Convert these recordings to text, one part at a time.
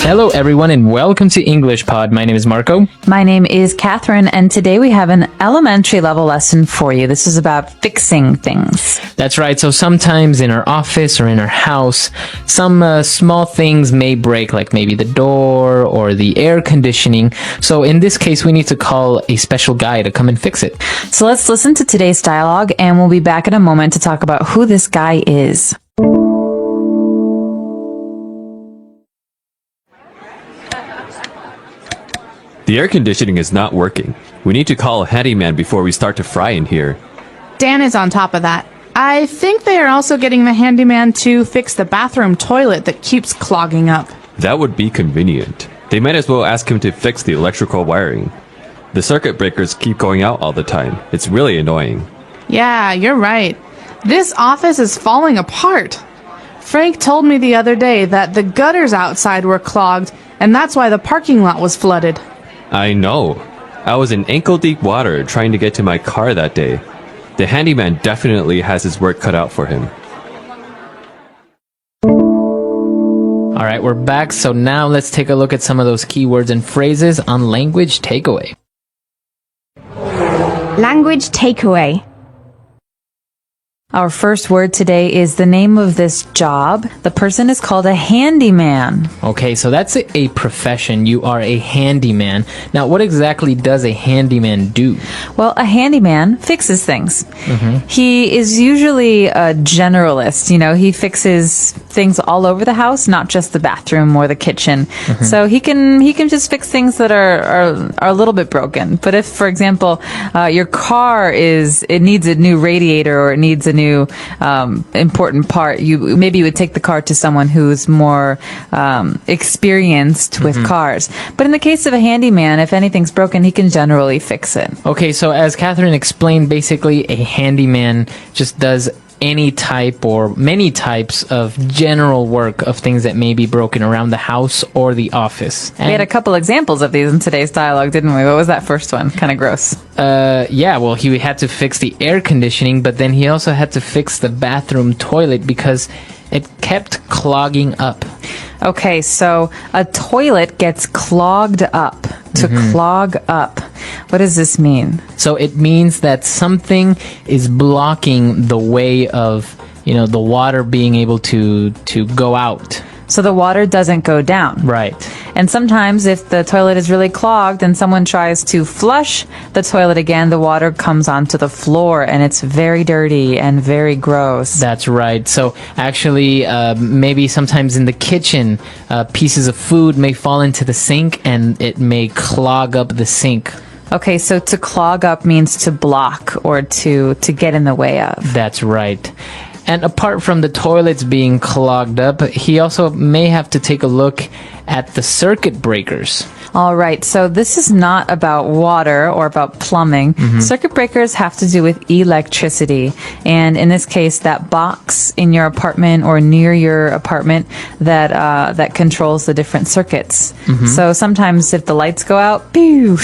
Hello everyone and welcome to English Pod. My name is Marco. My name is Catherine, and today we have an elementary level lesson for you. This is about fixing things. That's right. So sometimes in our office or in our house, some small things may break, like maybe the door or the air conditioning. So in this case, we need to call a special guy to come and fix it. So let's listen to today's dialogue, and we'll be back in a moment to talk about who this guy is. The air conditioning is not working. We need to call a handyman before we start to fry in here. Dan is on top of that. I think they are also getting the handyman to fix the bathroom toilet that keeps clogging up. That would be convenient. They might as well ask him to fix the electrical wiring. The circuit breakers keep going out all the time. It's really annoying. Yeah, you're right. This office is falling apart. Frank told me the other day that the gutters outside were clogged, and that's why the parking lot was flooded. I know. I was in ankle-deep water trying to get to my car that day. The handyman definitely has his work cut out for him. All right, we're back. So now let's take a look at some of those keywords and phrases on Language Takeaway. Language takeaway. Our first word today is the name of this job. The person is called a handyman. Okay, so that's a profession. You are a handyman. Now, what exactly does a handyman do? Well, a handyman fixes things. He is usually a generalist. You know, he fixes things all over the house, not just the bathroom or the kitchen. So he can just fix things that are a little bit broken. But if, for example, your car needs a new radiator or it needs a new important part, you would take the car to someone who's more experienced with cars. But in the case of a handyman, if anything's broken, he can generally fix it. Okay, so as Catherine explained, basically a handyman just does any type or many types of general work of things that may be broken around the house or the office. We had a couple examples of these in today's dialogue, didn't we? What was that first one? Kind of gross. Yeah, well, he had to fix the air conditioning, but then he also had to fix the bathroom toilet because it kept clogging up. Okay, so a toilet gets clogged up. To clog up. What does this mean? So it means that something is blocking the way of, the water being able to go out. So the water doesn't go down. Right. And sometimes if the toilet is really clogged and someone tries to flush the toilet again, the water comes onto the floor and it's very dirty and very gross. That's right. So actually, maybe sometimes in the kitchen, pieces of food may fall into the sink and it may clog up the sink. Okay, so to clog up means to block or to get in the way of. That's right. And apart from the toilets being clogged up, he also may have to take a look at the circuit breakers. All right, so this is not about water or about plumbing. Circuit breakers have to do with electricity. And in this case, that box in your apartment or near your apartment that controls the different circuits. So sometimes if the lights go out, pew,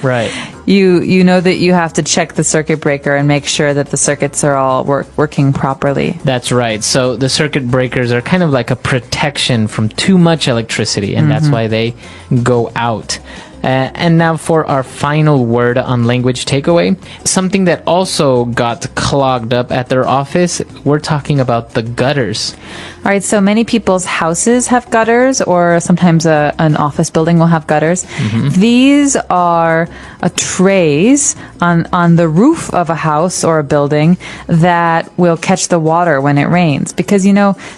Right. You know that you have to check the circuit breaker and make sure that the circuits are all working properly. That's right. So the circuit breakers are kind of like a protection from too much electricity, and that's why they go out. And now for our final word on language takeaway, something that also got clogged up at their office, we're talking about the gutters. All right, so many people's houses have gutters, or sometimes an office building will have gutters. These are trays on the roof of a house or a building that will catch the water when it rains. Because,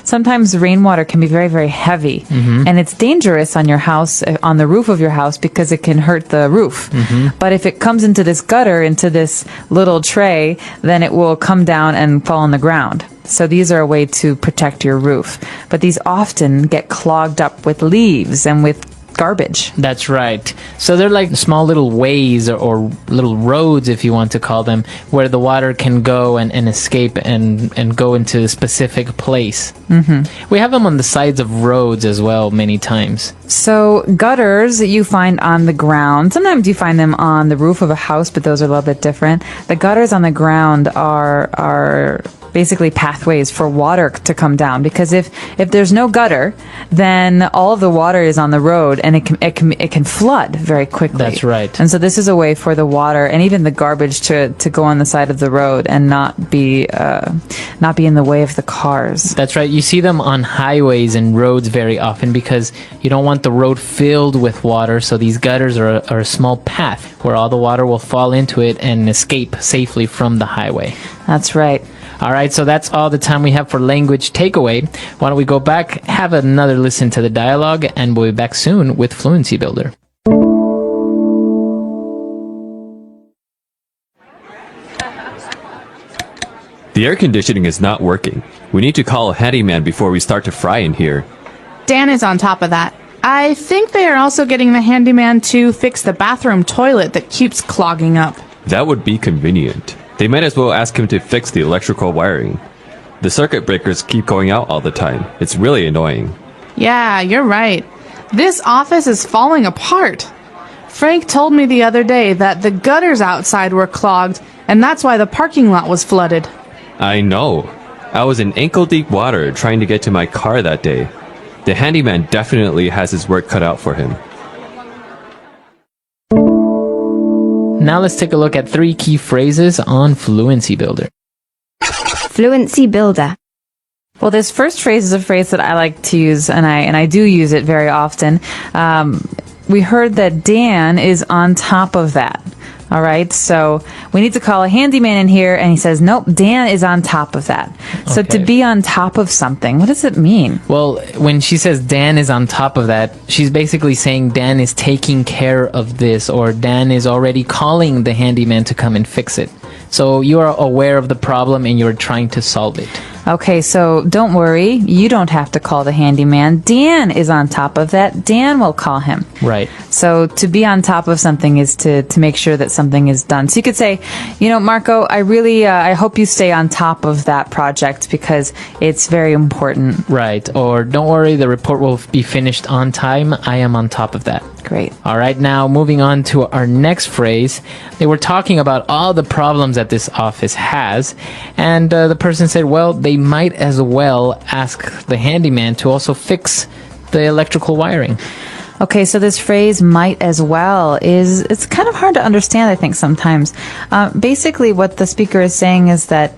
sometimes rainwater can be very, very heavy, and it's dangerous on your house, on the roof of your house, because it can hurt the roof. But if it comes into this gutter, into this little tray, then it will come down and fall on the ground. So these are a way to protect your roof. But these often get clogged up with leaves and with garbage. That's right. So they're like small little ways or little roads, if you want to call them, where the water can go and escape and go into a specific place. We have them on the sides of roads as well many times. So gutters you find on the ground. Sometimes you find them on the roof of a house, but those are a little bit different. The gutters on the ground are basically pathways for water to come down. Because if there's no gutter, then all of the water is on the road and it can flood very quickly. That's right. And so this is a way for the water and even the garbage to go on the side of the road and not be in the way of the cars. That's right. You see them on highways and roads very often because you don't want the road filled with water. So these gutters are a small path where all the water will fall into it and escape safely from the highway. That's right. All right, so that's all the time we have for language takeaway. Why don't we go back, have another listen to the dialogue, and we'll be back soon with Fluency Builder. The air conditioning is not working. We need to call a handyman before we start to fry in here. Dan is on top of that. I think they are also getting the handyman to fix the bathroom toilet that keeps clogging up. That would be convenient. They might as well ask him to fix the electrical wiring. The circuit breakers keep going out all the time. It's really annoying. Yeah, you're right. This office is falling apart. Frank told me the other day that the gutters outside were clogged, and that's why the parking lot was flooded. I know. I was in ankle-deep water trying to get to my car that day. The handyman definitely has his work cut out for him. Now let's take a look at 3 key phrases on Fluency Builder. Fluency Builder. Well, this first phrase is a phrase that I like to use, and I do use it very often. We heard that Dan is on top of that. All right, so we need to call a handyman in here, and he says, nope, Dan is on top of that. So to Okay. be on top of something, what does it mean? Well, when she says Dan is on top of that, she's basically saying Dan is taking care of this, or Dan is already calling the handyman to come and fix it. So you are aware of the problem and you're trying to solve it. Okay, so don't worry. You don't have to call the handyman. Dan is on top of that. Dan will call him. Right. So to be on top of something is to make sure that something is done. So you could say, Marco, I really, I hope you stay on top of that project because it's very important. Right. Or don't worry, the report will be finished on time. I am on top of that. Great. All right, now moving on to our next phrase. They were talking about all the problems that this office has, and the person said, well, they might as well ask the handyman to also fix the electrical wiring. Okay, so this phrase "might as well" it's kind of hard to understand, I think, sometimes. Basically, what the speaker is saying is that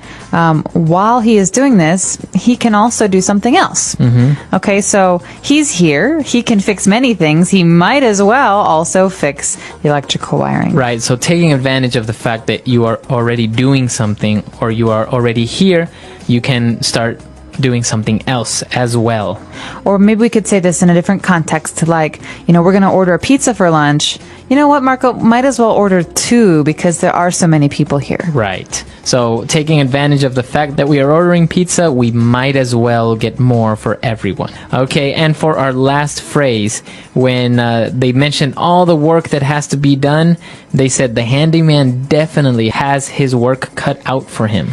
while he is doing this, he can also do something else. Mm-hmm. Okay, so he's here. He can fix many things. He might as well also fix the electrical wiring. Right, so taking advantage of the fact that you are already doing something or you are already here, you can start doing something else as well. Or maybe we could say this in a different context, like, we're going to order a pizza for lunch. You know what, Marco? Might as well order 2 because there are so many people here. Right. So taking advantage of the fact that we are ordering pizza, we might as well get more for everyone. Okay, and for our last phrase, when they mentioned all the work that has to be done, they said the handyman definitely has his work cut out for him.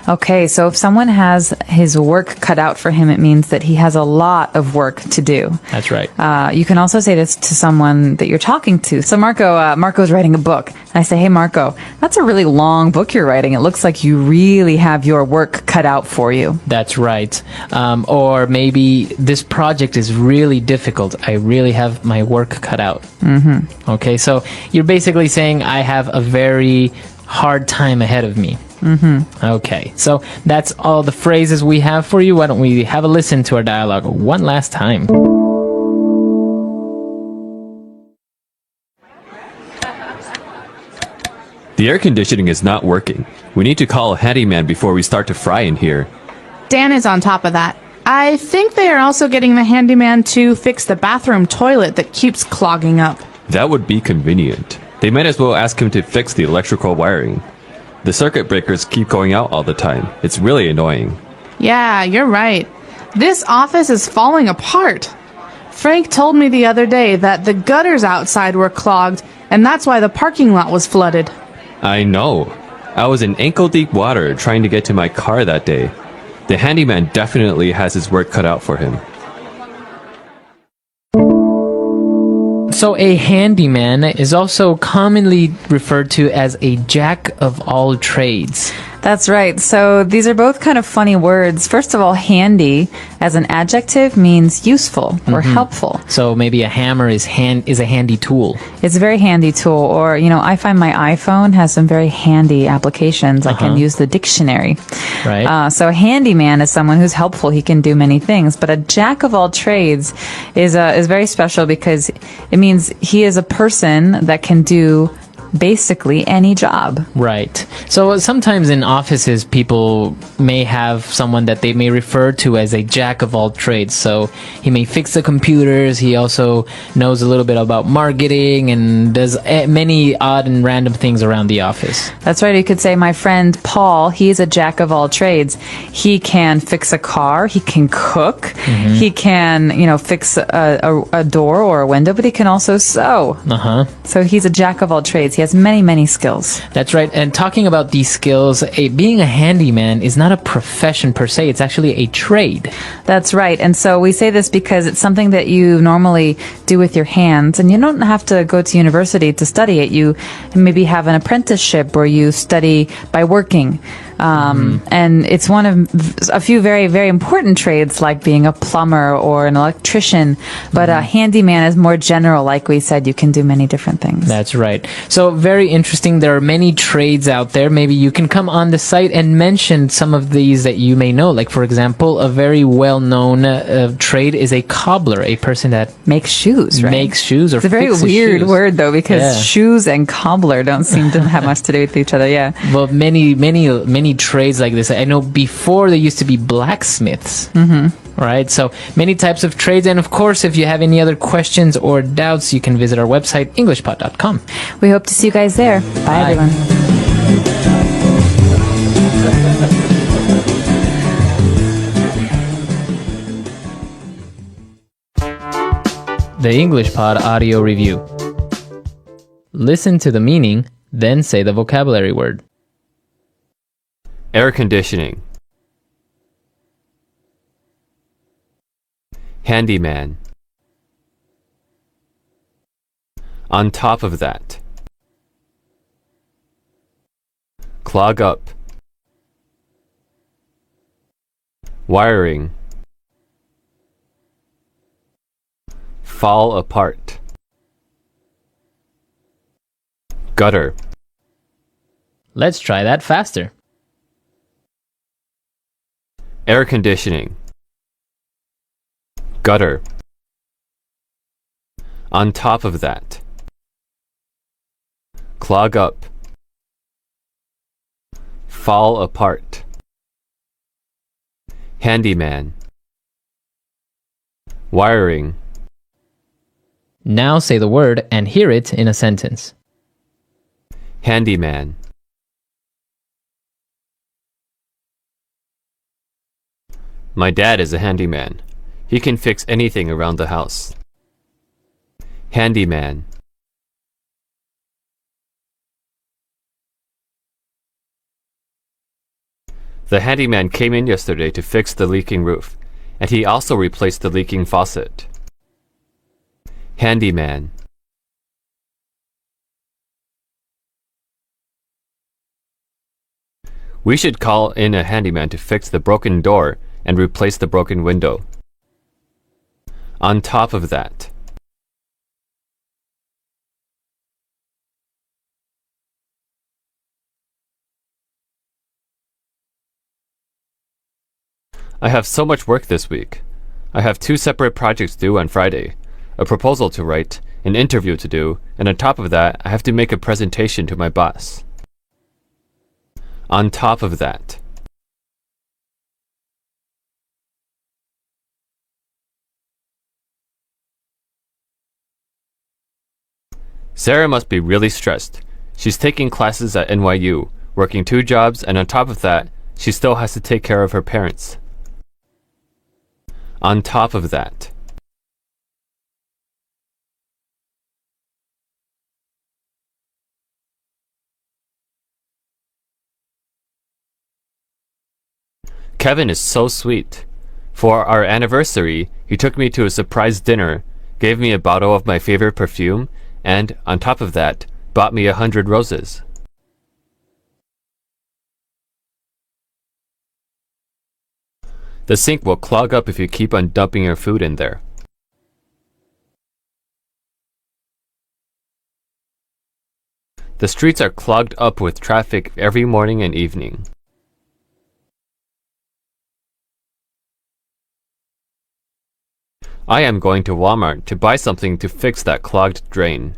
Okay, so if someone has his work cut out for him, it means that he has a lot of work to do. That's right. You can also say this to someone that you're talking to. So Marco's writing a book. And I say, hey, Marco, that's a really long book you're writing. It looks like you really have your work cut out for you. That's right. Or maybe this project is really difficult. I really have my work cut out. Mm-hmm. Okay, so you're basically saying I have a very hard time ahead of me. Mm-hmm. Okay, so that's all the phrases we have for you. Why don't we have a listen to our dialogue one last time? The air conditioning is not working. We need to call a handyman before we start to fry in here. Dan is on top of that. I think they are also getting the handyman to fix the bathroom toilet that keeps clogging up. That would be convenient. They might as well ask him to fix the electrical wiring. The circuit breakers keep going out all the time. It's really annoying. Yeah, you're right. This office is falling apart. Frank told me the other day that the gutters outside were clogged, and that's why the parking lot was flooded. I know. I was in ankle-deep water trying to get to my car that day. The handyman definitely has his work cut out for him. So a handyman is also commonly referred to as a jack of all trades. That's right. So these are both kind of funny words. First of all, handy as an adjective means useful or helpful. So maybe a hammer is a handy tool. It's a very handy tool. Or, I find my iPhone has some very handy applications. I can use the dictionary. Right. So a handyman is someone who's helpful. He can do many things. But a jack of all trades is very special because it means he is a person that can do basically any job. Right. So sometimes in offices, people may have someone that they may refer to as a jack of all trades. So he may fix the computers. He also knows a little bit about marketing and does many odd and random things around the office. That's right. You could say my friend Paul, he's a jack of all trades. He can fix a car. He can cook. He can, fix a door or a window, but he can also sew. So he's a jack of all trades. He has many, many skills. That's right. And talking about these skills, being a handyman is not a profession per se. It's actually a trade. That's right. And so we say this because it's something that you normally do with your hands, and you don't have to go to university to study it. You maybe have an apprenticeship where you study by working. And it's one of a few very, very important trades like being a plumber or an electrician. But a handyman is more general. Like we said, you can do many different things. That's right. So very interesting. There are many trades out there. Maybe you can come on the site and mention some of these that you may know. Like, for example, a very well-known trade is a cobbler, a person that makes shoes, right? Makes shoes or it's a very fixes weird shoes. word, though, because shoes and cobbler don't seem to have much to do with each other. Yeah. Well, many trades like this. I know before they used to be blacksmiths. Right? So many types of trades. And of course, if you have any other questions or doubts, you can visit our website, englishpod.com. We hope to see you guys there. Bye. Everyone. The English Pod Audio Review. Listen to the meaning, then say the vocabulary word. Air conditioning. Handyman. On top of that. Clog up. Wiring. Fall apart. Gutter. Let's try that faster. Air conditioning. Gutter. On top of that. Clog up. Fall apart. Handyman. Wiring. Now say the word and hear it in a sentence. Handyman. My dad is a handyman. He can fix anything around the house. Handyman. The handyman came in yesterday to fix the leaking roof, and he also replaced the leaking faucet. Handyman. We should call in a handyman to fix the broken door and replace the broken window. On top of that. I have so much work this week. I have 2 separate projects due on Friday, a proposal to write, an interview to do, and on top of that, I have to make a presentation to my boss. On top of that. Sarah must be really stressed. She's taking classes at NYU, working 2 jobs, and on top of that, she still has to take care of her parents. On top of that. Kevin is so sweet. For our anniversary, he took me to a surprise dinner, gave me a bottle of my favorite perfume, and, on top of that, bought me 100 roses. The sink will clog up if you keep on dumping your food in there. The streets are clogged up with traffic every morning and evening. I am going to Walmart to buy something to fix that clogged drain.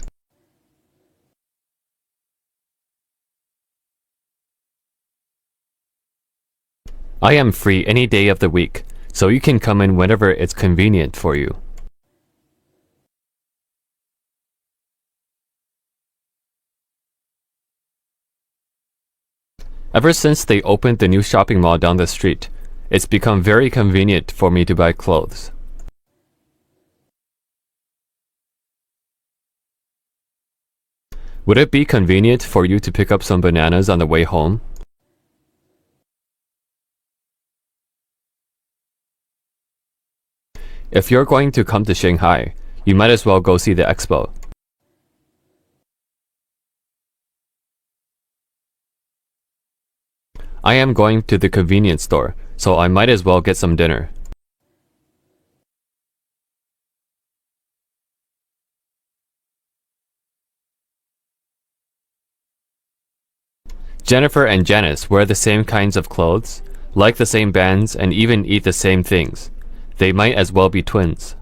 I am free any day of the week, so you can come in whenever it's convenient for you. Ever since they opened the new shopping mall down the street, it's become very convenient for me to buy clothes. Would it be convenient for you to pick up some bananas on the way home? If you're going to come to Shanghai, you might as well go see the expo. I am going to the convenience store, so I might as well get some dinner. Jennifer and Janice wear the same kinds of clothes, like the same bands, and even eat the same things. They might as well be twins.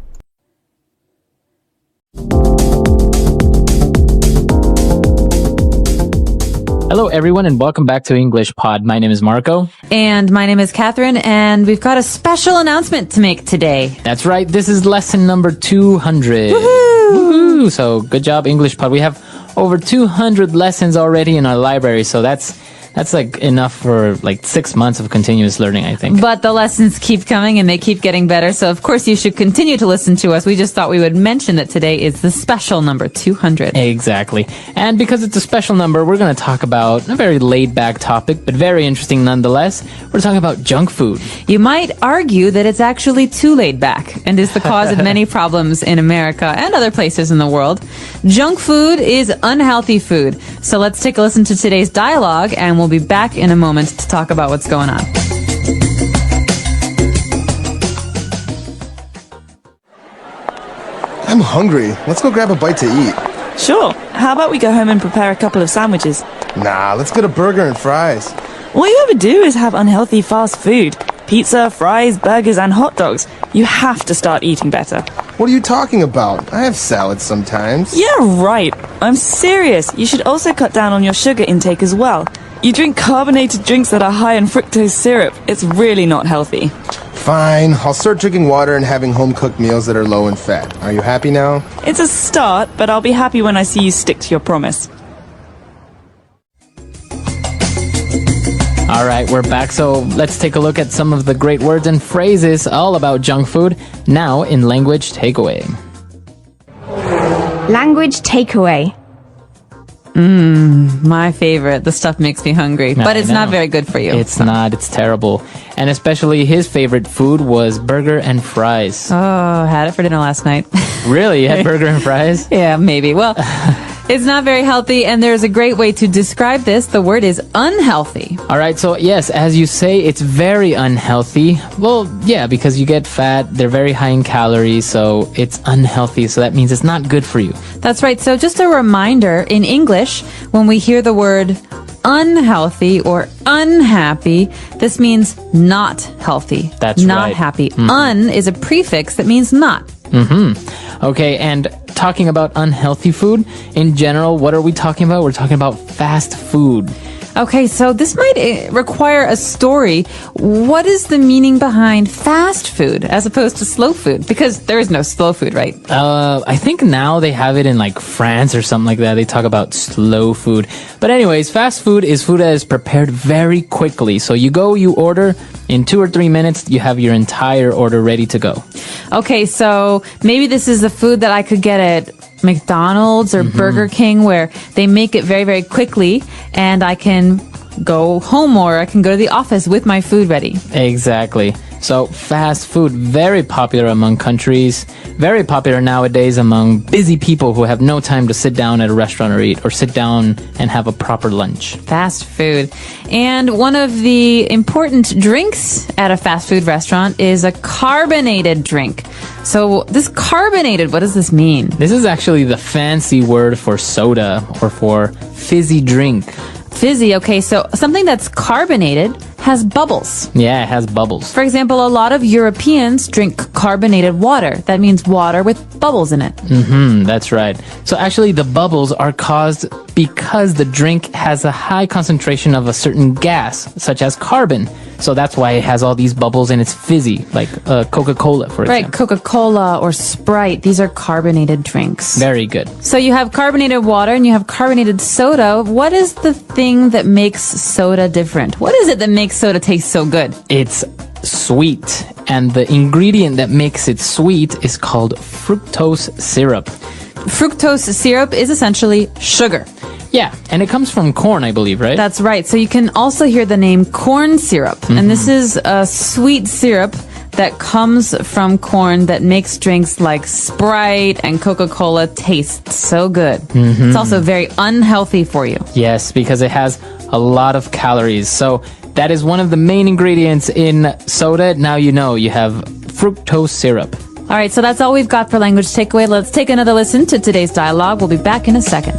Hello, everyone, and welcome back to English Pod. My name is Marco. And my name is Catherine, and we've got a special announcement to make today. That's right. This is lesson number 200. Woohoo! So good job, English Pod. We have over 200 lessons already in our library, so that's like enough for like 6 months of continuous learning, I think. But the lessons keep coming and they keep getting better. So of course you should continue to listen to us. We just thought we would mention that today is the special number 200. Exactly. And because it's a special number, we're going to talk about a very laid-back topic, but very interesting nonetheless. We're talking about junk food. You might argue that it's actually too laid back and is the cause of many problems in America and other places in the world. Junk food is unhealthy food. So let's take a listen to today's dialogue and we'll be back in a moment to talk about what's going on. I'm hungry. Let's go grab a bite to eat. Sure. How about we go home and prepare a couple of sandwiches? Nah, let's get a burger and fries. All you ever do is have unhealthy fast food. Pizza, fries, burgers, and hot dogs. You have to start eating better. What are you talking about? I have salads sometimes. Yeah, right. I'm serious. You should also cut down on your sugar intake as well. You drink carbonated drinks that are high in fructose syrup. It's really not healthy. Fine, I'll start drinking water and having home-cooked meals that are low in fat. Are you happy now? It's a start, but I'll be happy when I see you stick to your promise. All right, we're back. So let's take a look at some of the great words and phrases all about junk food now in Language Takeaway. Language takeaway. My favorite. The stuff makes me hungry, but it's not very good for you. It's not. It's terrible. And especially his favorite food was burger and fries. Oh, had it for dinner last night. Really? You had burger and fries? Yeah, maybe. Well, it's not very healthy, and there's a great way to describe this. The word is unhealthy. All right, so yes, as you say, it's very unhealthy. Well, yeah, because you get fat, they're very high in calories, so it's unhealthy, so that means it's not good for you. That's right. So just a reminder, in English, when we hear the word unhealthy or unhappy, this means not healthy. That's not right. happy. Un is a prefix that means not. Okay, and talking about unhealthy food, in general, what are we talking about? We're talking about fast food. Okay, so this might require a story. What is the meaning behind fast food as opposed to slow food? Because there is no slow food, right? I think now they have it in like France or something like that. They talk about slow food. But anyways, fast food is food that is prepared very quickly. So you go, you order, in 2 or 3 minutes, you have your entire order ready to go. Okay, so maybe this is the food that I could get at McDonald's or Burger King, where they make it very, very quickly, and I can go home or I can go to the office with my food ready. Exactly. So fast food, very popular among countries, very popular nowadays among busy people who have no time to sit down at a restaurant or eat, or sit down and have a proper lunch. Fast food. And one of the important drinks at a fast food restaurant is a carbonated drink. So this carbonated, what does this mean? This is actually the fancy word for soda or for fizzy drink. Fizzy, okay, so something that's carbonated has bubbles. Yeah, it has bubbles. For example, a lot of Europeans drink carbonated water. That means water with bubbles in it. That's right. So actually the bubbles are caused because the drink has a high concentration of a certain gas, such as carbon. So that's why it has all these bubbles and it's fizzy, like Coca-Cola, for Right, example. Coca-Cola or Sprite, these are carbonated drinks. Very good. So you have carbonated water and you have carbonated soda. What is the thing that makes soda different? What is it that makes soda taste so good? It's sweet, and the ingredient that makes it sweet is called fructose syrup. Fructose syrup is essentially sugar. Yeah, and it comes from corn, I believe, right? That's right. So you can also hear the name corn syrup. And this is a sweet syrup that comes from corn that makes drinks like Sprite and Coca-Cola taste so good. It's also very unhealthy for you. Yes, because it has a lot of calories. So that is one of the main ingredients in soda. Now you know you have fructose syrup. All right, so that's all we've got for language takeaway. Let's take another listen to today's dialogue. We'll be back in a second.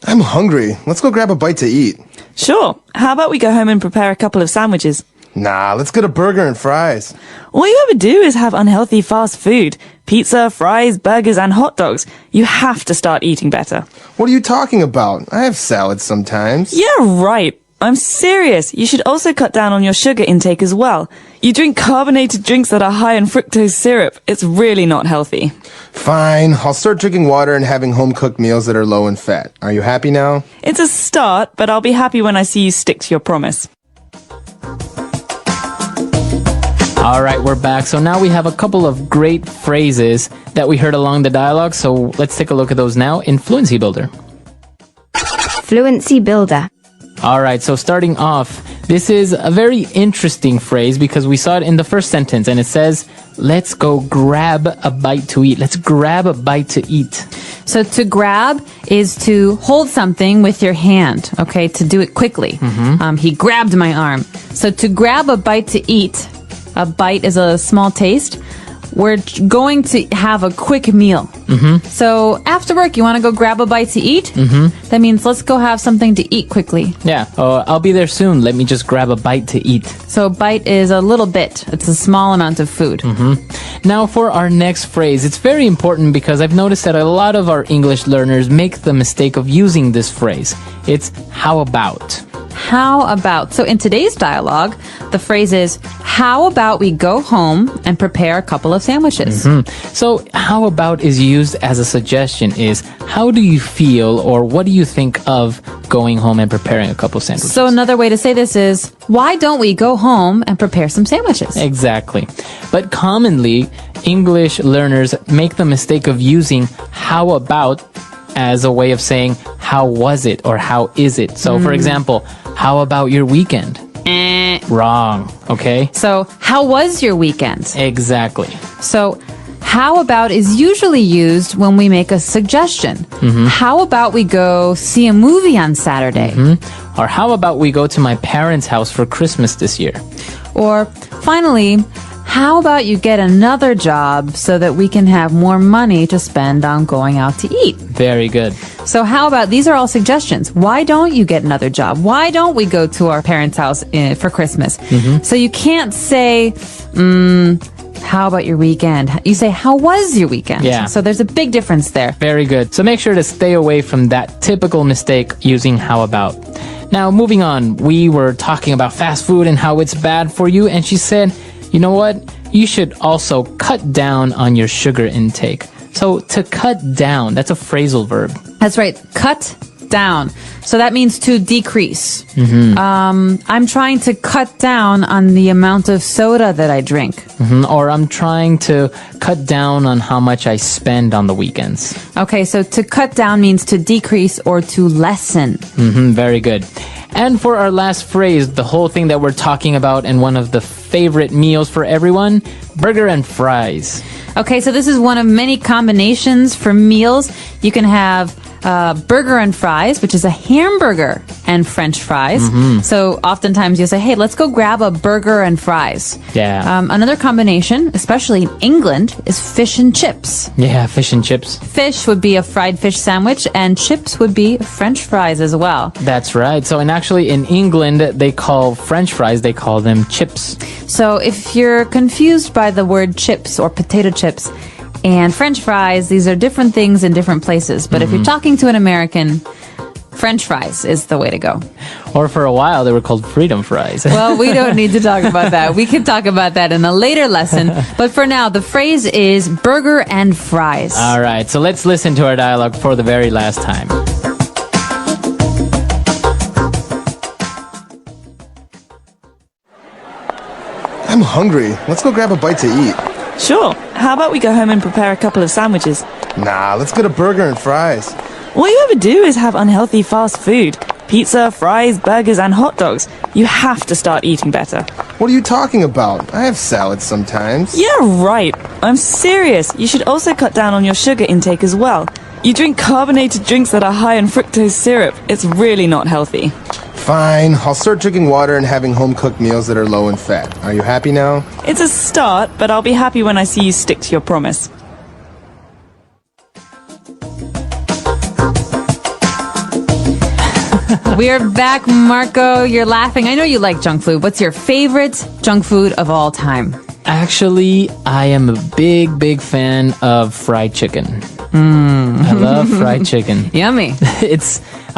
I'm hungry. Let's go grab a bite to eat. Sure. How about we go home and prepare a couple of sandwiches? Nah, let's get a burger and fries. All you ever do is have unhealthy fast food. Pizza, fries, burgers, and hot dogs. You have to start eating better. What are you talking about? I have salads sometimes. Yeah, right. I'm serious. You should also cut down on your sugar intake as well. You drink carbonated drinks that are high in fructose syrup. It's really not healthy. Fine, I'll start drinking water and having home-cooked meals that are low in fat. Are you happy now? It's a start, but I'll be happy when I see you stick to your promise. All right, we're back. So now we have a couple of great phrases that we heard along the dialogue. So let's take a look at those now in Fluency Builder. Fluency Builder. All right, so starting off, this is a very interesting phrase because we saw it in the first sentence and it says, let's go grab a bite to eat. Let's grab a bite to eat. So to grab is to hold something with your hand, okay, to do it quickly. He grabbed my arm. So to grab a bite to eat, a bite is a small taste. We're going to have a quick meal. So after work, you want to go grab a bite to eat? That means let's go have something to eat quickly. Yeah, I'll be there soon. Let me just grab a bite to eat. So a bite is a little bit. It's a small amount of food. Now for our next phrase, it's very important because I've noticed that a lot of our English learners make the mistake of using this phrase. It's how about. How about? So in today's dialogue, the phrase is, how about we go home and prepare a couple of sandwiches? So how about is used as a suggestion is, how do you feel or what do you think of going home and preparing a couple of sandwiches? So another way to say this is, why don't we go home and prepare some sandwiches? Exactly. But commonly, English learners make the mistake of using how about as a way of saying, how was it or how is it? So for example, how about your weekend? Wrong. Okay? So how was your weekend? Exactly. So how about is usually used when we make a suggestion. How about we go see a movie on Saturday? Or how about we go to my parents' house for Christmas this year? Or finally, how about you get another job so that we can have more money to spend on going out to eat? Very good. So how about, these are all suggestions. Why don't you get another job? Why don't we go to our parents' house for Christmas? So you can't say, how about your weekend? You say, how was your weekend? Yeah. So there's a big difference there. Very good. So make sure to stay away from that typical mistake using how about. Now, moving on, we were talking about fast food and how it's bad for you. And she said, you know what? You should also cut down on your sugar intake. So to cut down, that's a phrasal verb. That's right. Cut down. So that means to decrease. I'm trying to cut down on the amount of soda that I drink. Or I'm trying to cut down on how much I spend on the weekends. Okay, so to cut down means to decrease or to lessen. Very good. And for our last phrase, the whole thing that we're talking about and one of the favorite meals for everyone, burger and fries. Okay, so this is one of many combinations for meals. You can have burger and fries, which is a hamburger and French fries. So oftentimes you'll say, hey, let's go grab a burger and fries. Yeah. Another combination, especially in England, is fish and chips. Yeah, fish and chips. Fish would be a fried fish sandwich, and chips would be French fries as well. That's right. So, and actually in England, they call French fries, they call them chips. So if you're confused by the word chips or potato chips and French fries, these are different things in different places. But if you're talking to an American, French fries is the way to go. Or for a while, they were called freedom fries. Well, we don't need to talk about that. We can talk about that in a later lesson. But for now, the phrase is burger and fries. All right, so let's listen to our dialogue for the very last time. I'm hungry. Let's go grab a bite to eat. Sure. How about we go home and prepare a couple of sandwiches? Nah, let's get a burger and fries. All you ever do is have unhealthy fast food. Pizza, fries, burgers, and hot dogs. You have to start eating better. What are you talking about? I have salads sometimes. Yeah, right. I'm serious. You should also cut down on your sugar intake as well. You drink carbonated drinks that are high in fructose syrup. It's really not healthy. Fine, I'll start drinking water and having home-cooked meals that are low in fat. Are you happy now? It's a start, but I'll be happy when I see you stick to your promise. We are back, Marco. You're laughing. I know you like junk food. What's your favorite junk food of all time? Actually, I am a big fan of fried chicken. I love fried chicken. Yummy.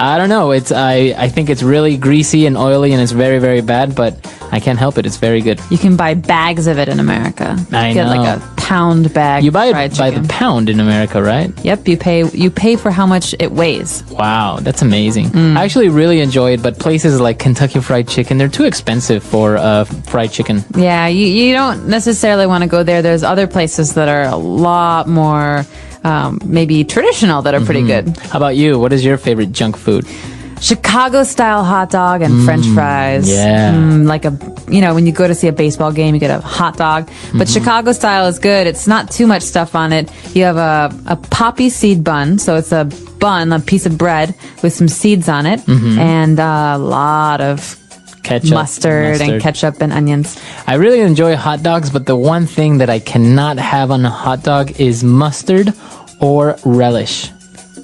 I don't know. I think it's really greasy and oily and it's very bad, but I can't help it. It's very good. You can buy bags of it in America. I Get know. like a pound bag. You buy of it fried by chicken. the pound in America, right? Yep, you pay for how much it weighs. Wow, that's amazing. I actually really enjoy it, but places like Kentucky Fried Chicken, they're too expensive for fried chicken. Yeah, you don't necessarily want to go there. There's other places that are a lot more maybe traditional that are pretty good. How about you? What is your favorite junk food? Chicago style hot dog and French fries. yeah. Like when you go to see a baseball game, you get a hot dog. But Chicago style is good. It's not too much stuff on it. You have a poppy seed bun. So it's a bun, a piece of bread with some seeds on it and a lot of Ketchup, mustard and ketchup and onions. I really enjoy hot dogs, but the one thing that I cannot have on a hot dog is mustard or relish.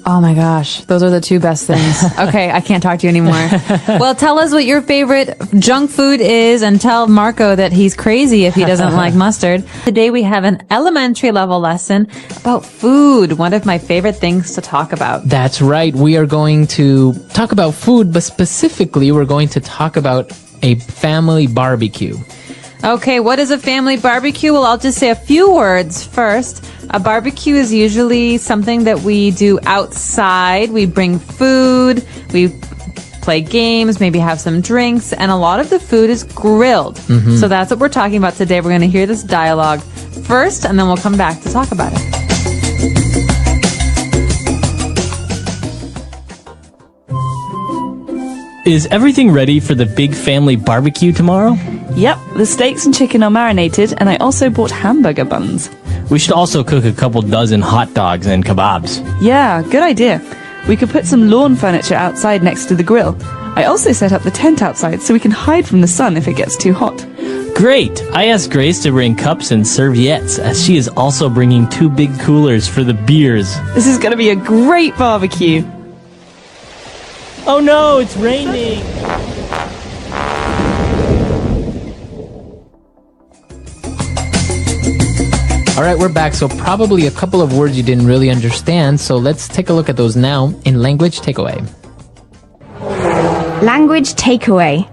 Oh my gosh, those are the two best things. Okay, I can't talk to you anymore. Well, tell us what your favorite junk food is and tell Marco that he's crazy if he doesn't like mustard. Today we have an elementary level lesson about food, one of my favorite things to talk about. That's right. We are going to talk about food, but specifically we're going to talk about a family barbecue. Okay, what is a family barbecue? Well, I'll just say a few words first. A barbecue is usually something that we do outside. We bring food, we play games, maybe have some drinks, and a lot of the food is grilled. So that's what we're talking about today. We're going to hear this dialogue first, and then we'll come back to talk about it. Is everything ready for the big family barbecue tomorrow? Yep, the steaks and chicken are marinated, and I also bought hamburger buns. We should also cook a couple dozen hot dogs and kebabs. Yeah, good idea. We could put some lawn furniture outside next to the grill. I also set up the tent outside so we can hide from the sun if it gets too hot. Great! I asked Grace to bring cups and serviettes, as she is also bringing 2 big coolers for the beers. This is going to be a great barbecue. Oh no, it's raining! All right, we're back. So probably a couple of words you didn't really understand. So let's take a look at those now in language takeaway. Language takeaway.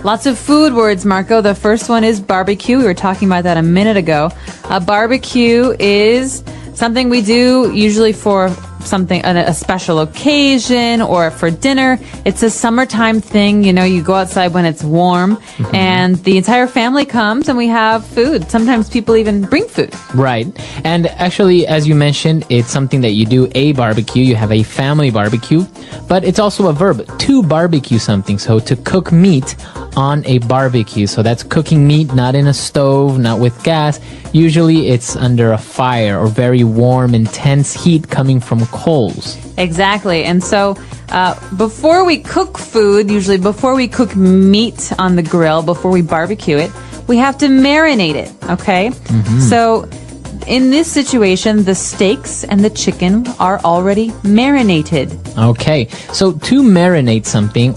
Lots of food words, Marco. The first one is barbecue. We were talking about that a minute ago. A barbecue is something we do usually for something, a special occasion or for dinner. It's a summertime thing. You know, you go outside when it's warm and the entire family comes and we have food. Sometimes people even bring food. Right. And actually, as you mentioned, it's something that you do a barbecue. You have a family barbecue, but it's also a verb to barbecue something. So to cook meat on a barbecue. So that's cooking meat, not in a stove, not with gas. Usually it's under a fire or very warm, intense heat coming from coals. Exactly. And so before we cook food, usually before we cook meat on the grill, before we barbecue it, we have to marinate it. Okay? So in this situation, the steaks and the chicken are already marinated. Okay, so to marinate something,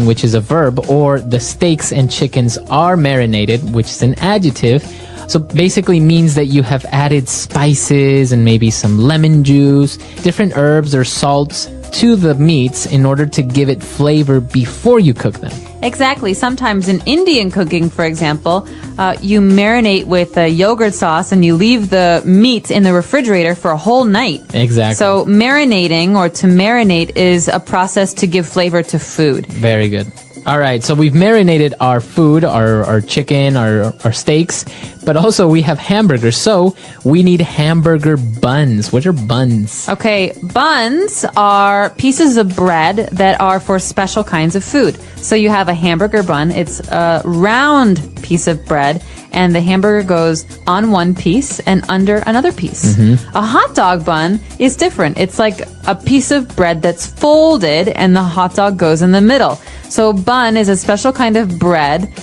which is a verb, or the steaks and chickens are marinated, which is an adjective. So basically means that you have added spices and maybe some lemon juice, different herbs or salts to the meats in order to give it flavor before you cook them. Exactly. Sometimes in Indian cooking, for example, you marinate with a yogurt sauce and you leave the meat in the refrigerator for a whole night. Exactly. So marinating or to marinate is a process to give flavor to food. Very good. All right, so we've marinated our food, our chicken, our steaks, but also we have hamburgers, so we need hamburger buns. What are buns? Okay, buns are pieces of bread that are for special kinds of food. So you have a hamburger bun. It's a round piece of bread, and the hamburger goes on one piece and under another piece. A hot dog bun is different. It's like a piece of bread that's folded, and the hot dog goes in the middle. So bun is a special kind of bread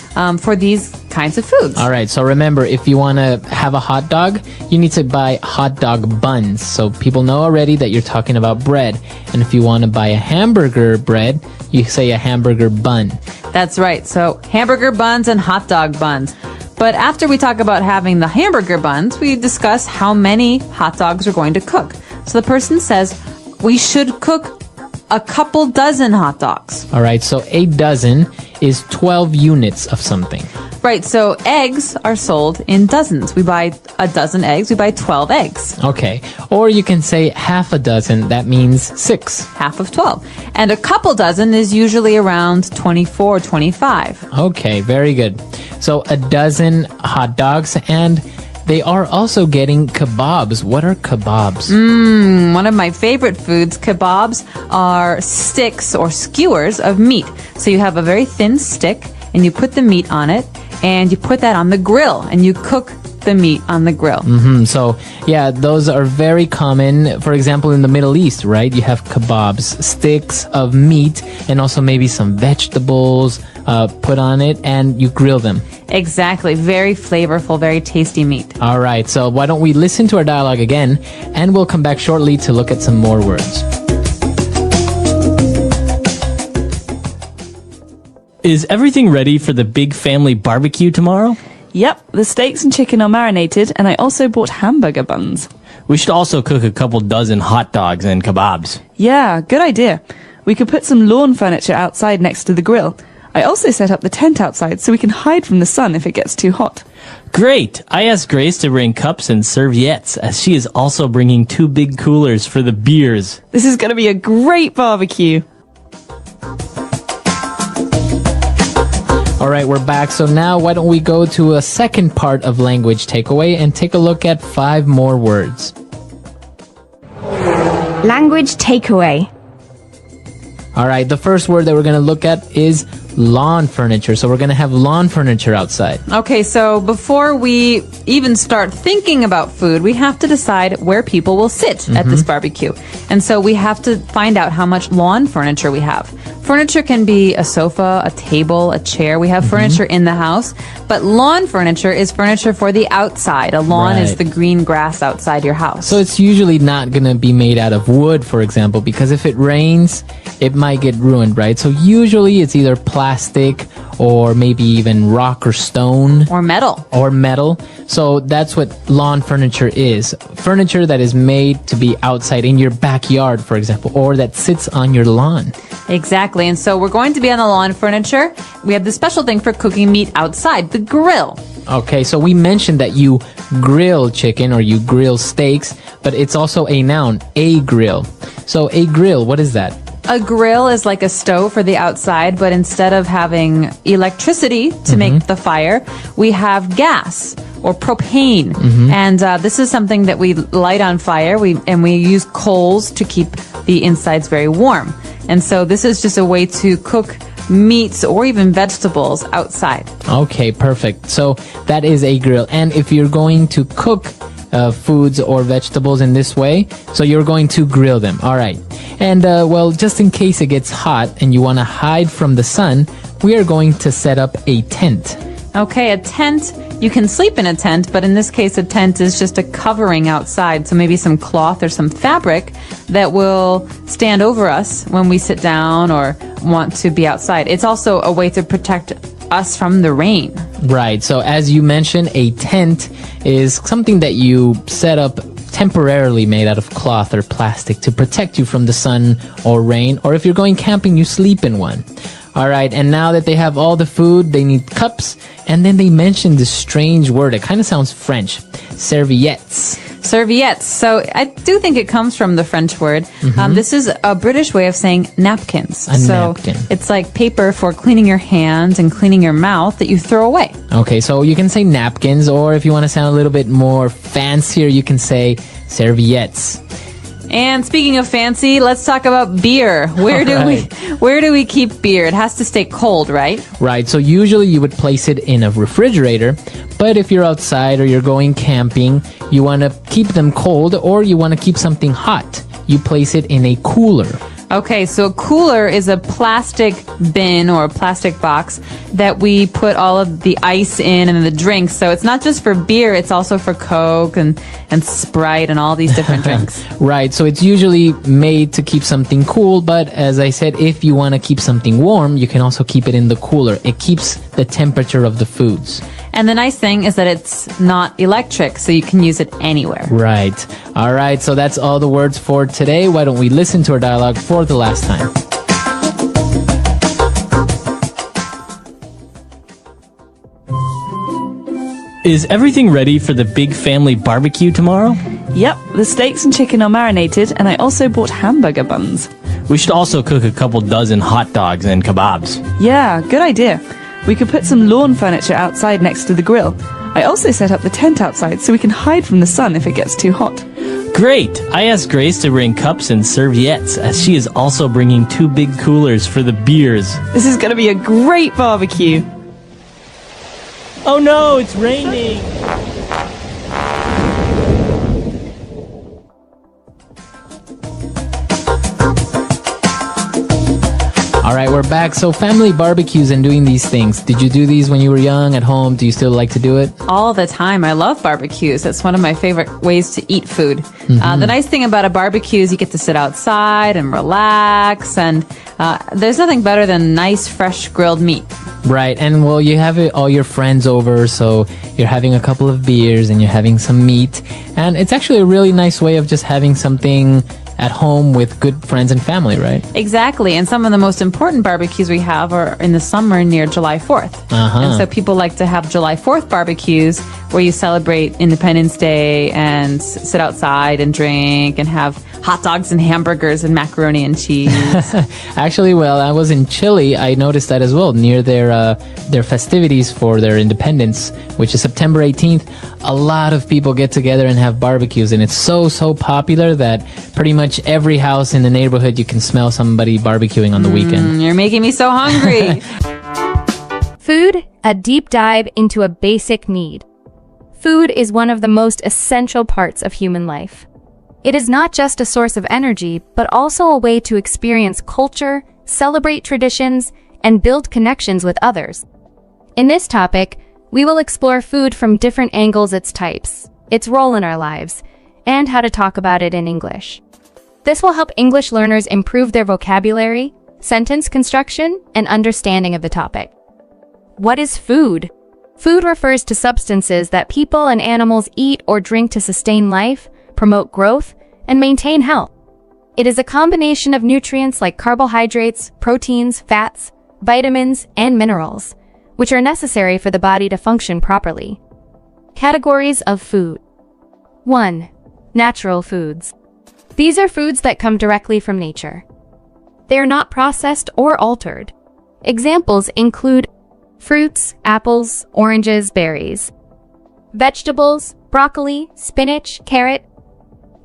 for these kinds of foods. All right, so remember, if you want to have a hot dog, you need to buy hot dog buns. So people know already that you're talking about bread. And if you want to buy a hamburger bread, you say a hamburger bun. That's right. So hamburger buns and hot dog buns. But after we talk about having the hamburger buns, we discuss how many hot dogs we're going to cook. So the person says we should cook a couple dozen hot dogs. All right, so a dozen is 12 units of something. Right, so eggs are sold in dozens. We buy a dozen eggs, we buy 12 eggs. Okay, or you can say half a dozen, that means 6. Half of 12. And a couple dozen is usually around 24, 25. Okay, very good. So a dozen hot dogs, and they are also getting kebabs. What are kebabs? One of my favorite foods, kebabs, are sticks or skewers of meat. So you have a very thin stick, and you put the meat on it, and you put that on the grill, and you cook the meat on the grill. So, yeah, those are very common. For example, in the Middle East, right? You have kebabs, sticks of meat, and also maybe some vegetables put on it, and you grill them. Exactly. Very flavorful, very tasty meat. All right, so why don't we listen to our dialogue again, and we'll come back shortly to look at some more words. Is everything ready for the big family barbecue tomorrow? Yep, the steaks and chicken are marinated, and I also bought hamburger buns. We should also cook a couple dozen hot dogs and kebabs. Yeah, good idea. We could put some lawn furniture outside next to the grill. I also set up the tent outside so we can hide from the sun if it gets too hot. Great! I asked Grace to bring cups and serviettes, as she is also bringing 2 big coolers for the beers. This is going to be a great barbecue. All right, we're back. So now why don't we go to a second part of language takeaway and take a look at 5 more words. Language takeaway. All right, the first word that we're going to look at is lawn furniture. So we're going to have lawn furniture outside. Okay, so before we even start thinking about food, we have to decide where people will sit at this barbecue. And so we have to find out how much lawn furniture we have. Furniture can be a sofa, a table, a chair. We have furniture in the house, but lawn furniture is furniture for the outside. A lawn is Right. the green grass outside your house. So it's usually not going to be made out of wood, for example, because if it rains, it might get ruined, right? So usually it's either plastic or maybe even rock or stone. Or metal. Or metal. So that's what lawn furniture is. Furniture that is made to be outside in your backyard, for example, or that sits on your lawn. Exactly. And so we're going to be on the lawn furniture. We have the special thing for cooking meat outside, the grill. Okay, so we mentioned that you grill chicken or you grill steaks, but it's also a noun, a grill. So a grill, what is that? A grill is like a stove for the outside, but instead of having electricity to make the fire, we have gas or propane. And this is something that we light on fire. We use coals to keep the insides very warm. And so this is just a way to cook meats or even vegetables outside. Okay, perfect. So that is a grill. And if you're going to cook foods or vegetables in this way, so you're going to grill them. All right. And well, just in case it gets hot and you want to hide from the sun, we are going to set up a tent. Okay, a tent. You can sleep in a tent, but in this case, a tent is just a covering outside. So maybe some cloth or some fabric that will stand over us when we sit down or want to be outside. It's also a way to protect us from the rain. Right. So as you mentioned, a tent is something that you set up temporarily made out of cloth or plastic to protect you from the sun or rain. Or if you're going camping, you sleep in one. All right, and now that they have all the food, they need cups, and then they mentioned this strange word. It kind of sounds French. Serviettes. Serviettes. So I do think it comes from the French word. This is a British way of saying napkins. Napkin. It's like paper for cleaning your hands and cleaning your mouth that you throw away. Okay, so you can say napkins, or if you want to sound a little bit more fancier, you can say serviettes. And speaking of fancy, let's talk about beer. Where do we keep beer? It has to stay cold, right? Right. So usually you would place it in a refrigerator, but if you're outside or you're going camping, you want to keep them cold or you want to keep something hot. You place it in a cooler. Okay, so a cooler is a plastic bin or a plastic box that we put all of the ice in and the drinks. So it's not just for beer, it's also for Coke and Sprite and all these different drinks. Right, so it's usually made to keep something cool, but as I said, if you want to keep something warm, you can also keep it in the cooler. It keeps the temperature of the foods. And the nice thing is that it's not electric, so you can use it anywhere. Right. All right, so that's all the words for today. Why don't we listen to our dialogue for the last time? Is everything ready for the big family barbecue tomorrow? Yep, the steaks and chicken are marinated, and I also bought hamburger buns. We should also cook a couple dozen hot dogs and kebabs. Yeah, good idea. We could put some lawn furniture outside next to the grill. I also set up the tent outside so we can hide from the sun if it gets too hot. Great! I asked Grace to bring cups and serviettes, as she is also bringing 2 big coolers for the beers. This is going to be a great barbecue. Oh no, it's raining! All right, we're back. So family barbecues and doing these things. Did you do these when you were young at home? Do you still like to do it? All the time. I love barbecues. It's one of my favorite ways to eat food. The nice thing about a barbecue is you get to sit outside and relax, and there's nothing better than nice, fresh grilled meat. Right, and well, you have all your friends over, so you're having a couple of beers and you're having some meat, and it's actually a really nice way of just having something at home with good friends and family, right? Exactly, and some of the most important barbecues we have are in the summer near July 4th. And so people like to have July 4th barbecues where you celebrate Independence Day and sit outside and drink and have hot dogs and hamburgers and macaroni and cheese. Actually, well, I was in Chile. I noticed that as well. Near their festivities for their independence, which is September 18th, a lot of people get together and have barbecues, and it's so popular that pretty much every house in the neighborhood you can smell somebody barbecuing on the weekend. You're making me so hungry. Food, a deep dive into a basic need. Food is one of the most essential parts of human life. It is not just a source of energy, but also a way to experience culture, celebrate traditions, and build connections with others. In this topic, we will explore food from different angles, its types, its role in our lives, and how to talk about it in English. This will help English learners improve their vocabulary, sentence construction, and understanding of the topic. What is food? Food refers to substances that people and animals eat or drink to sustain life, promote growth, and maintain health. It is a combination of nutrients like carbohydrates, proteins, fats, vitamins, and minerals, which are necessary for the body to function properly. Categories of food. 1. Natural foods. These are foods that come directly from nature. They are not processed or altered. Examples include fruits, apples, oranges, berries. Vegetables, broccoli, spinach, carrot,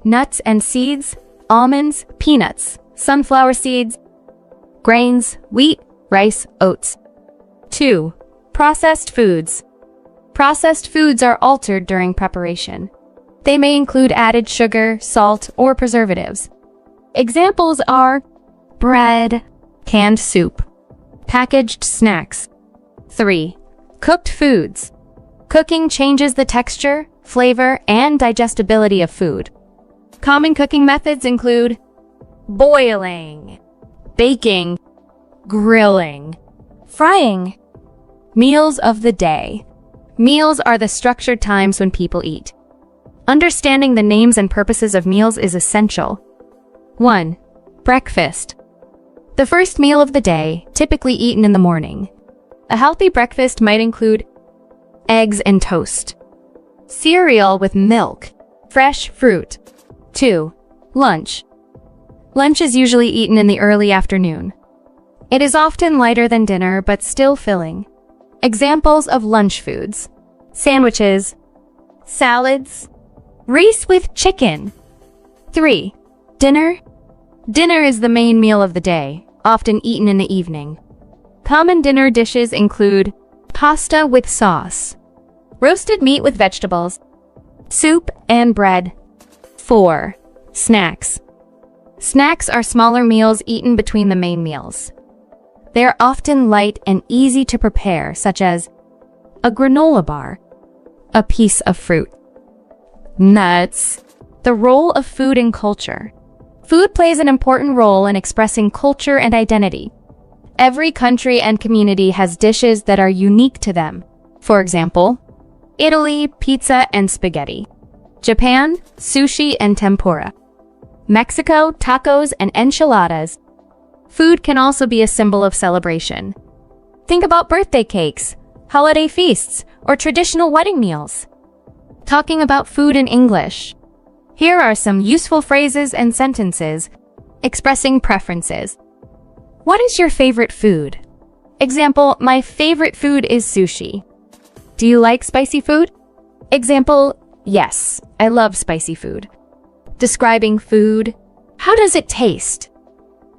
nuts and seeds, almonds, peanuts, sunflower seeds, grains, wheat, rice, oats. 2. Processed foods. Processed foods are altered during preparation. They may include added sugar, salt, or preservatives. Examples are bread, canned soup, packaged snacks. 3. Cooked foods. Cooking changes the texture, flavor, and digestibility of food. Common cooking methods include boiling, baking, grilling, frying. Meals of the day. Meals are the structured times when people eat. Understanding the names and purposes of meals is essential. 1. Breakfast. The first meal of the day, typically eaten in the morning. A healthy breakfast might include eggs and toast, cereal with milk, fresh fruit. 2. Lunch. Lunch is usually eaten in the early afternoon. It is often lighter than dinner but still filling. Examples of lunch foods: sandwiches, salads, rice with chicken. 3. Dinner. Dinner is the main meal of the day, often eaten in the evening. Common dinner dishes include pasta with sauce, roasted meat with vegetables, soup and bread. 4. Snacks. Snacks are smaller meals eaten between the main meals. They are often light and easy to prepare, such as a granola bar, a piece of fruit. Nuts. The role of food in culture. Food plays an important role in expressing culture and identity. Every country and community has dishes that are unique to them. For example, Italy, pizza and spaghetti. Japan, sushi and tempura. Mexico, tacos and enchiladas. Food can also be a symbol of celebration. Think about birthday cakes, holiday feasts, or traditional wedding meals. Talking about food in English. Here are some useful phrases and sentences expressing preferences. What is your favorite food? Example, my favorite food is sushi. Do you like spicy food? Example, yes, I love spicy food. Describing food. How does it taste?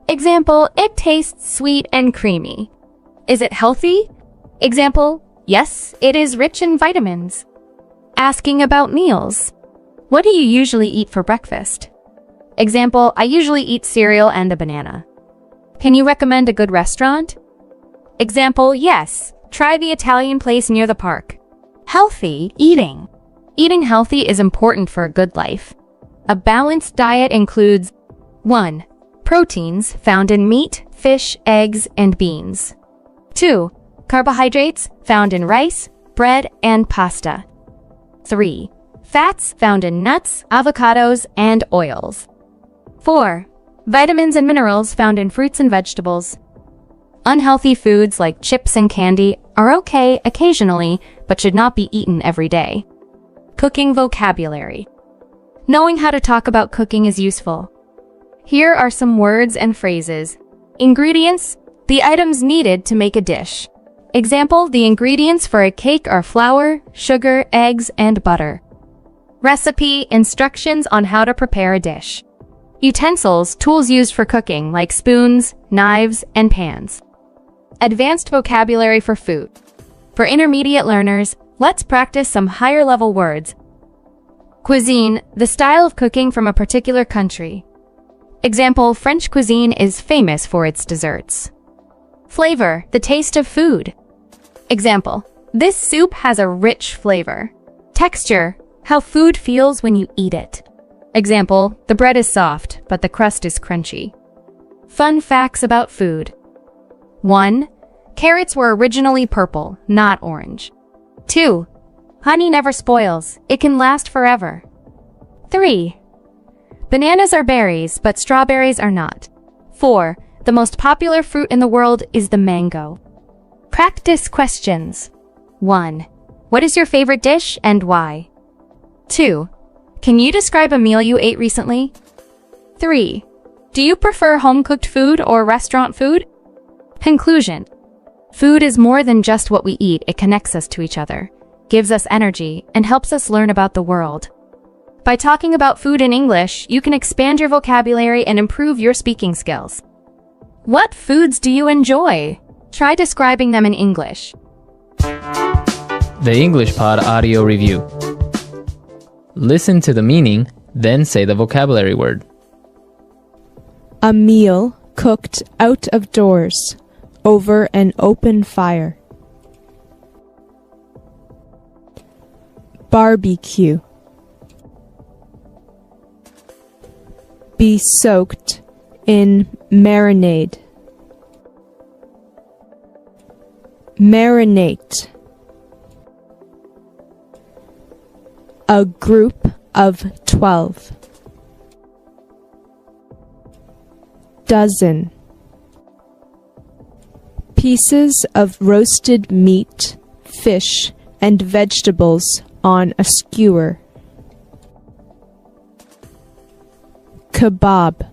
Example, it tastes sweet and creamy. Is it healthy? Example, yes, it is rich in vitamins. Asking about meals. What do you usually eat for breakfast? Example, I usually eat cereal and a banana. Can you recommend a good restaurant? Example, yes, try the Italian place near the park. Healthy eating. Eating healthy is important for a good life. A balanced diet includes 1. Proteins found in meat, fish, eggs, and beans. 2. Carbohydrates found in rice, bread, and pasta. 3. Fats found in nuts, avocados, and oils. 4. Vitamins and minerals found in fruits and vegetables. Unhealthy foods like chips and candy are okay occasionally, but should not be eaten every day. Cooking vocabulary. Knowing how to talk about cooking is useful. Here are some words and phrases. Ingredients, the items needed to make a dish. Example, the ingredients for a cake are flour, sugar, eggs, and butter. Recipe, instructions on how to prepare a dish. Utensils, tools used for cooking, like spoons, knives, and pans. Advanced vocabulary for food. For intermediate learners, let's practice some higher-level words. Cuisine, the style of cooking from a particular country. Example, French cuisine is famous for its desserts. Flavor, the taste of food. Example, this soup has a rich flavor. Texture, how food feels when you eat it. Example, the bread is soft, but the crust is crunchy. Fun facts about food. 1. Carrots were originally purple, not orange. 2. Honey never spoils. It can last forever. 3. Bananas are berries, but strawberries are not. 4. The most popular fruit in the world is the mango. Practice questions. 1. What is your favorite dish and why? 2. Can you describe a meal you ate recently? 3. Do you prefer home-cooked food or restaurant food? Conclusion. Food is more than just what we eat. It connects us to each other, gives us energy, and helps us learn about the world. By talking about food in English, you can expand your vocabulary and improve your speaking skills. What foods do you enjoy? Try describing them in English. The English Pod Audio Review. Listen to the meaning, then say the vocabulary word. A meal cooked out of doors, over an open fire. Barbecue. Be soaked in marinade. Marinate. A group of 12. Dozen. Pieces of roasted meat, fish, and vegetables on a skewer. Kebab.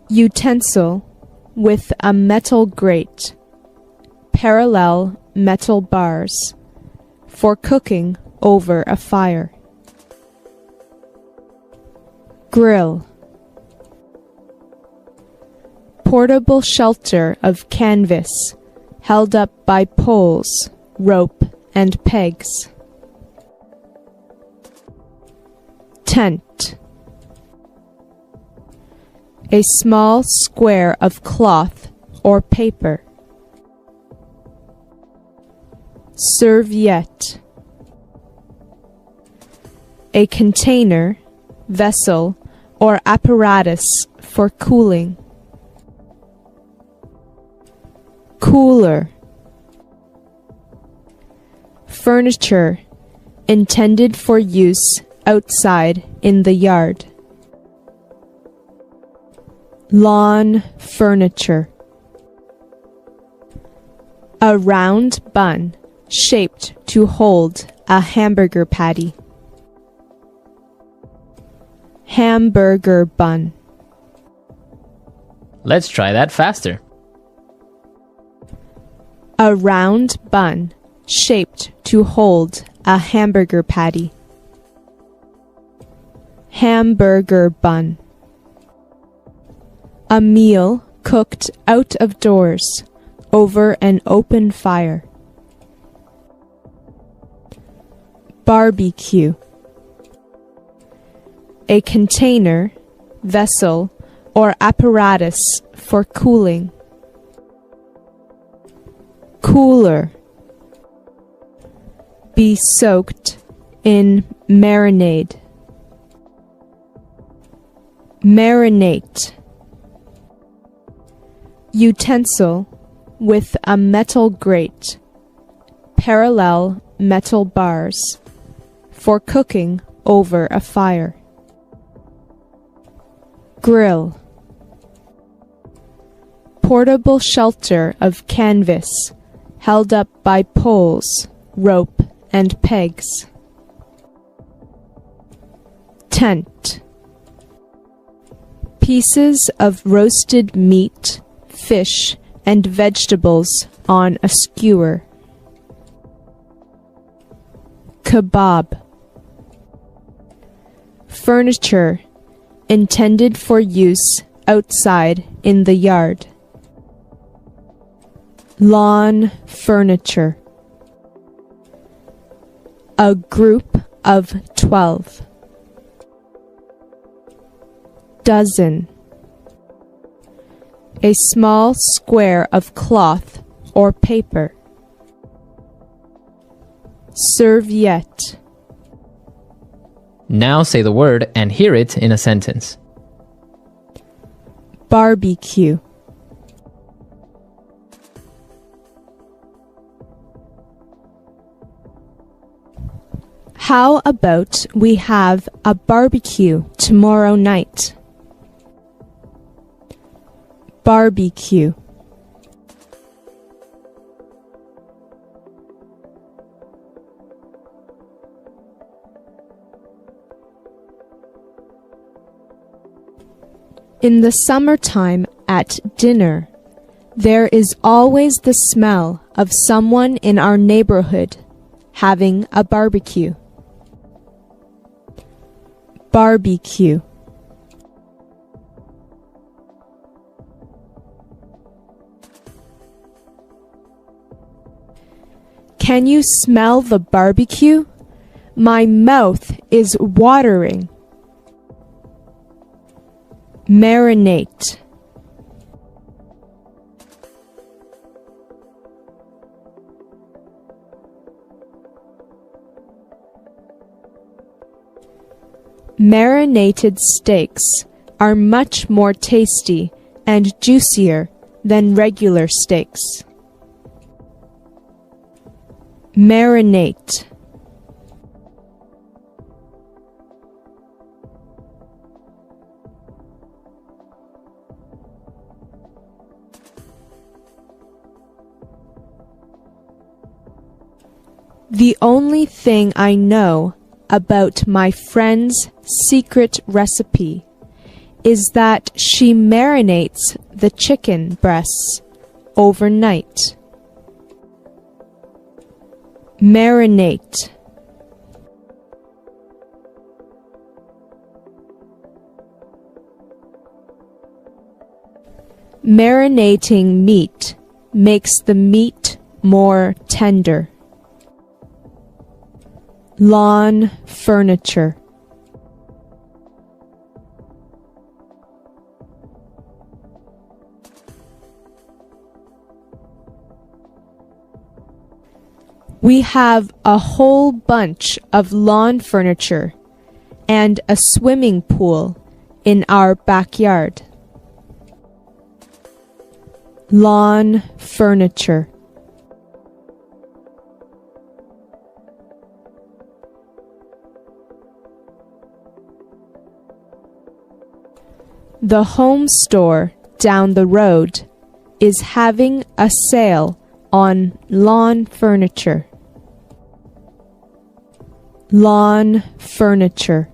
Utensil with a metal grate, parallel metal bars, for cooking over a fire. Grill. Portable shelter of canvas, held up by poles, rope, and pegs. Tent. A small square of cloth or paper. Serviette. A container, vessel, or apparatus for cooling. Cooler. Furniture intended for use outside in the yard. Lawn furniture. A round bun shaped to hold a hamburger patty. Hamburger bun. Let's try that faster. A round bun shaped to hold a hamburger patty. Hamburger bun. A meal cooked out of doors, over an open fire. Barbecue. A container, vessel, or apparatus for cooling. Cooler. Be soaked in marinade. Marinate. Utensil with a metal grate, parallel metal bars, for cooking over a fire. Grill. Portable shelter of canvas, held up by poles, rope, and pegs. Tent. Pieces of roasted meat, fish, and vegetables on a skewer. Kebab. Furniture intended for use outside in the yard. Lawn furniture. A group of 12. Dozen. A small square of cloth or paper. Serviette. Now say the word and hear it in a sentence. Barbecue. How about we have a barbecue tomorrow night? Barbecue. In the summertime at dinner, there is always the smell of someone in our neighborhood having a barbecue. Barbecue. Can you smell the barbecue? My mouth is watering. Marinate. Marinated steaks are much more tasty and juicier than regular steaks. Marinate. The only thing I know about my friend's secret recipe is that she marinates the chicken breasts overnight. Marinate. Marinating meat makes the meat more tender. Lawn furniture. We have a whole bunch of lawn furniture and a swimming pool in our backyard. Lawn furniture. The home store down the road is having a sale on lawn furniture. Lawn furniture.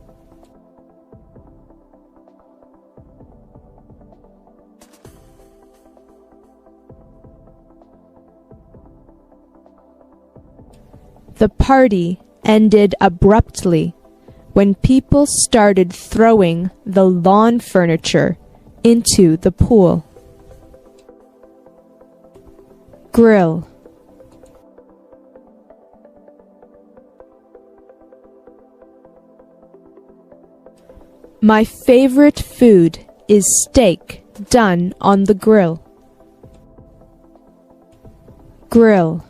The party ended abruptly when people started throwing the lawn furniture into the pool. Grill. My favorite food is steak done on the grill. Grill.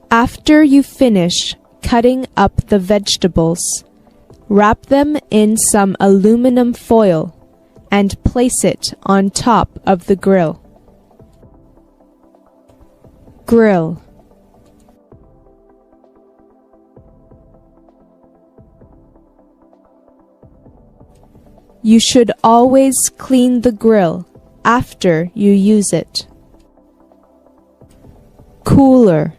After you finish cutting up the vegetables, wrap them in some aluminum foil and place it on top of the grill. Grill. You should always clean the grill after you use it. Cooler.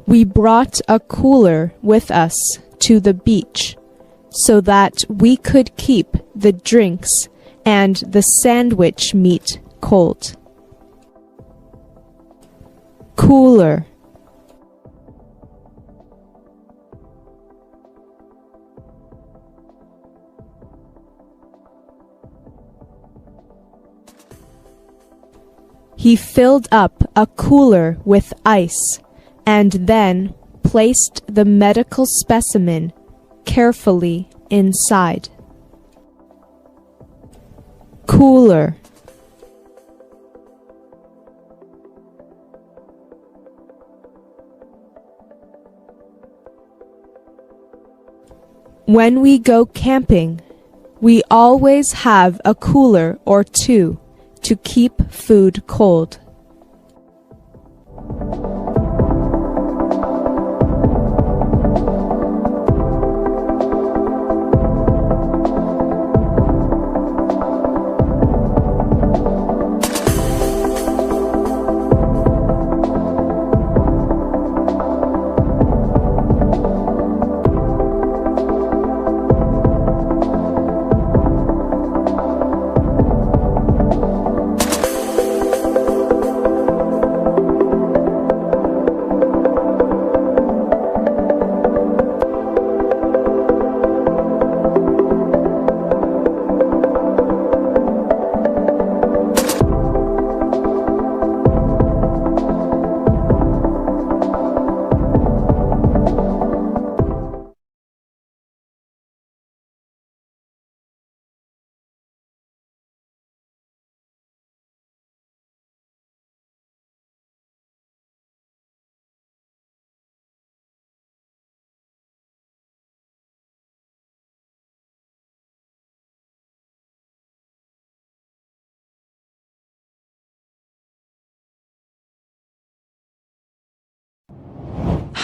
We brought a cooler with us to the beach so that we could keep the drinks and the sandwich meat cold. Cooler. He filled up a cooler with ice and then placed the medical specimen carefully inside. cooler. When we go camping, we always have a cooler or two to keep food cold.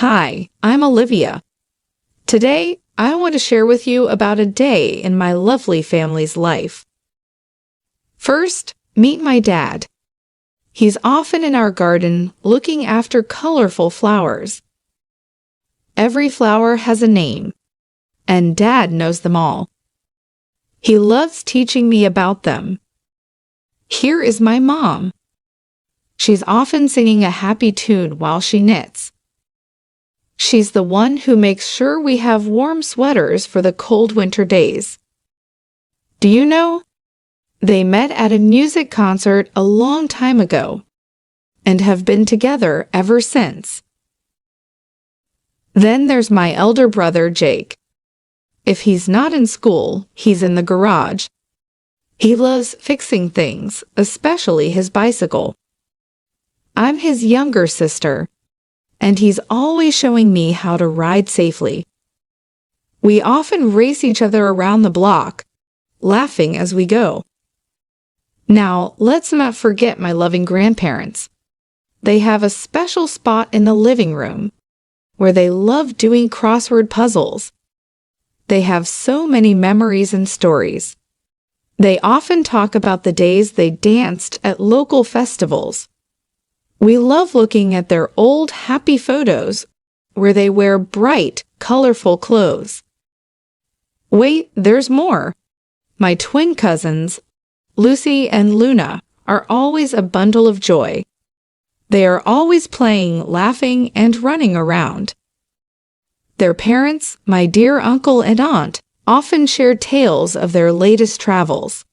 Hi, I'm Olivia. Today, I want to share with you about a day in my lovely family's life. First, meet my dad. He's often in our garden looking after colorful flowers. Every flower has a name, and Dad knows them all. He loves teaching me about them. Here is my mom. She's often singing a happy tune while she knits. She's the one who makes sure we have warm sweaters for the cold winter days. Do you know? They met at a music concert a long time ago and have been together ever since. Then there's my elder brother, Jake. If he's not in school, he's in the garage. He loves fixing things, especially his bicycle. I'm his younger sister, and he's always showing me how to ride safely. We often race each other around the block, laughing as we go. Now, let's not forget my loving grandparents. They have a special spot in the living room where they love doing crossword puzzles. They have so many memories and stories. They often talk about the days they danced at local festivals. We love looking at their old happy photos where they wear bright, colorful clothes. Wait, there's more. My twin cousins, Lucy and Luna, are always a bundle of joy. They are always playing, laughing, and running around. Their parents, my dear uncle and aunt, often share tales of their latest travels.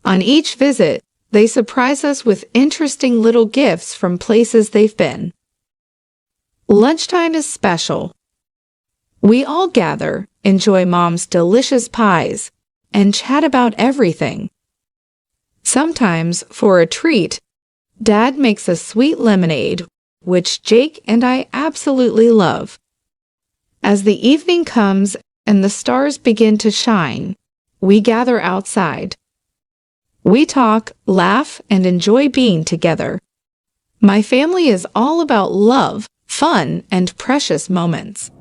On each visit, they surprise us with interesting little gifts from places they've been. Lunchtime is special. We all gather, enjoy Mom's delicious pies, and chat about everything. Sometimes, for a treat, Dad makes a sweet lemonade, which Jake and I absolutely love. As the evening comes and the stars begin to shine, we gather outside. We talk, laugh, and enjoy being together. My family is all about love, fun, and precious moments.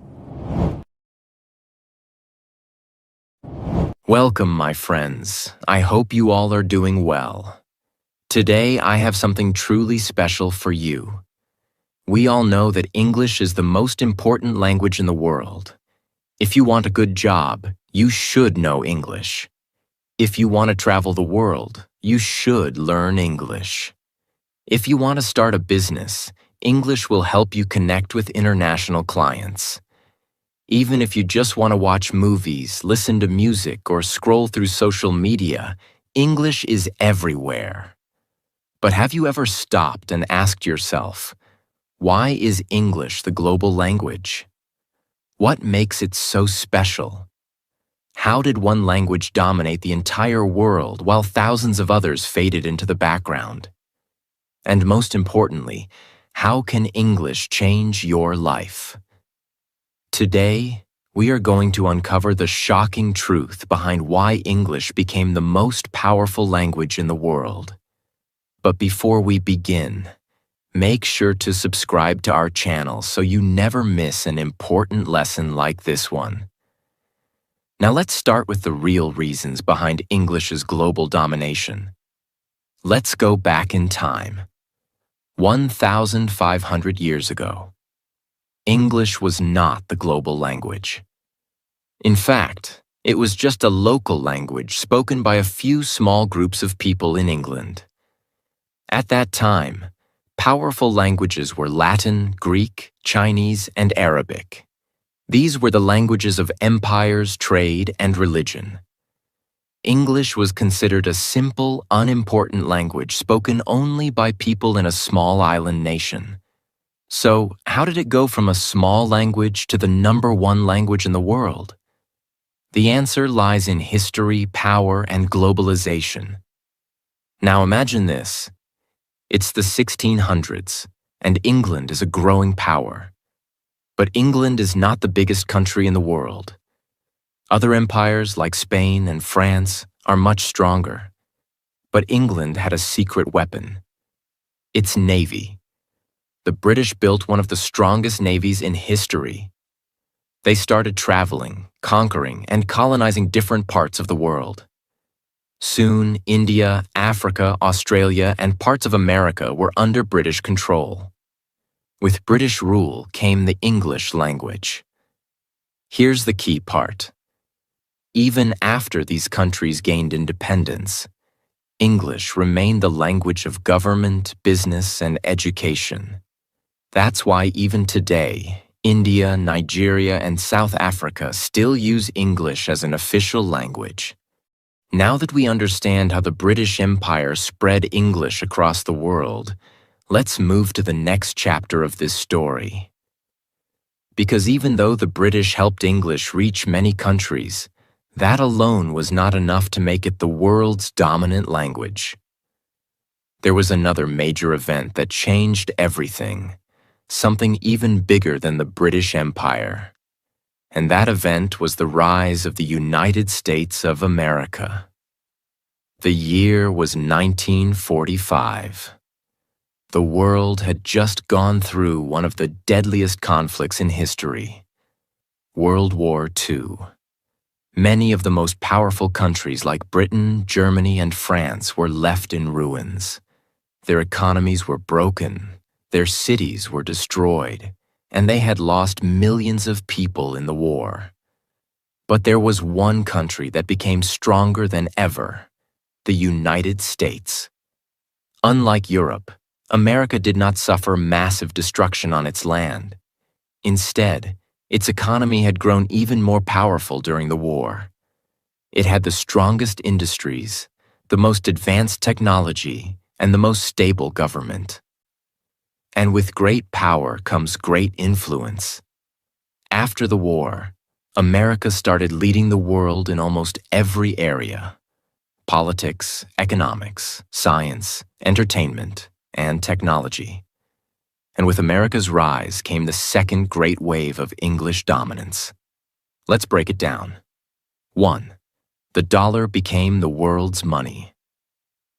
Welcome, my friends. I hope you all are doing well. Today, I have something truly special for you. We all know that English is the most important language in the world. If you want a good job, you should know English. If you want to travel the world, you should learn English. If you want to start a business, English will help you connect with international clients. Even if you just want to watch movies, listen to music, or scroll through social media, English is everywhere. But have you ever stopped and asked yourself, why is English the global language? What makes it so special? how did one language dominate the entire world while thousands of others faded into the background? And most importantly, how can English change your life? Today, we are going to uncover the shocking truth behind why English became the most powerful language in the world. But before we begin, make sure to subscribe to our channel so you never miss an important lesson like this one. Now let's start with the real reasons behind English's global domination. Let's go back in time. 1,500 years ago, English was not the global language. In fact, it was just a local language spoken by a few small groups of people in England. At that time, powerful languages were Latin, Greek, Chinese, and Arabic. These were the languages of empires, trade, and religion. English was considered a simple, unimportant language spoken only by people in a small island nation. So, how did it go from a small language to the #1 language in the world? The answer lies in history, power, and globalization. Now imagine this. It's the 1600s, and England is a growing power. But England is not the biggest country in the world. Other empires like Spain and France are much stronger. But England had a secret weapon. Its navy. The British built one of the strongest navies in history. They started traveling, conquering, and colonizing different parts of the world. Soon, India, Africa, Australia, and parts of America were under British control. With British rule came the English language. Here's the key part. Even after these countries gained independence, English remained the language of government, business, and education. That's why even today, India, Nigeria, and South Africa still use English as an official language. Now that we understand how the British Empire spread English across the world, let's move to the next chapter of this story. Because even though the British helped English reach many countries, that alone was not enough to make it the world's dominant language. There was another major event that changed everything, something even bigger than the British Empire. And that event was the rise of the United States of America. The year was 1945. The world had just gone through one of the deadliest conflicts in history, World War II. Many of the most powerful countries like Britain, Germany, and France were left in ruins. Their economies were broken, their cities were destroyed, and they had lost millions of people in the war. But there was one country that became stronger than ever, the United States. Unlike Europe, America did not suffer massive destruction on its land. Instead, its economy had grown even more powerful during the war. It had the strongest industries, the most advanced technology, and the most stable government. And with great power comes great influence. After the war, America started leading the world in almost every area: politics, economics, science, entertainment, and technology. And with America's rise came the second great wave of English dominance. Let's break it down. 1. The dollar became the world's money.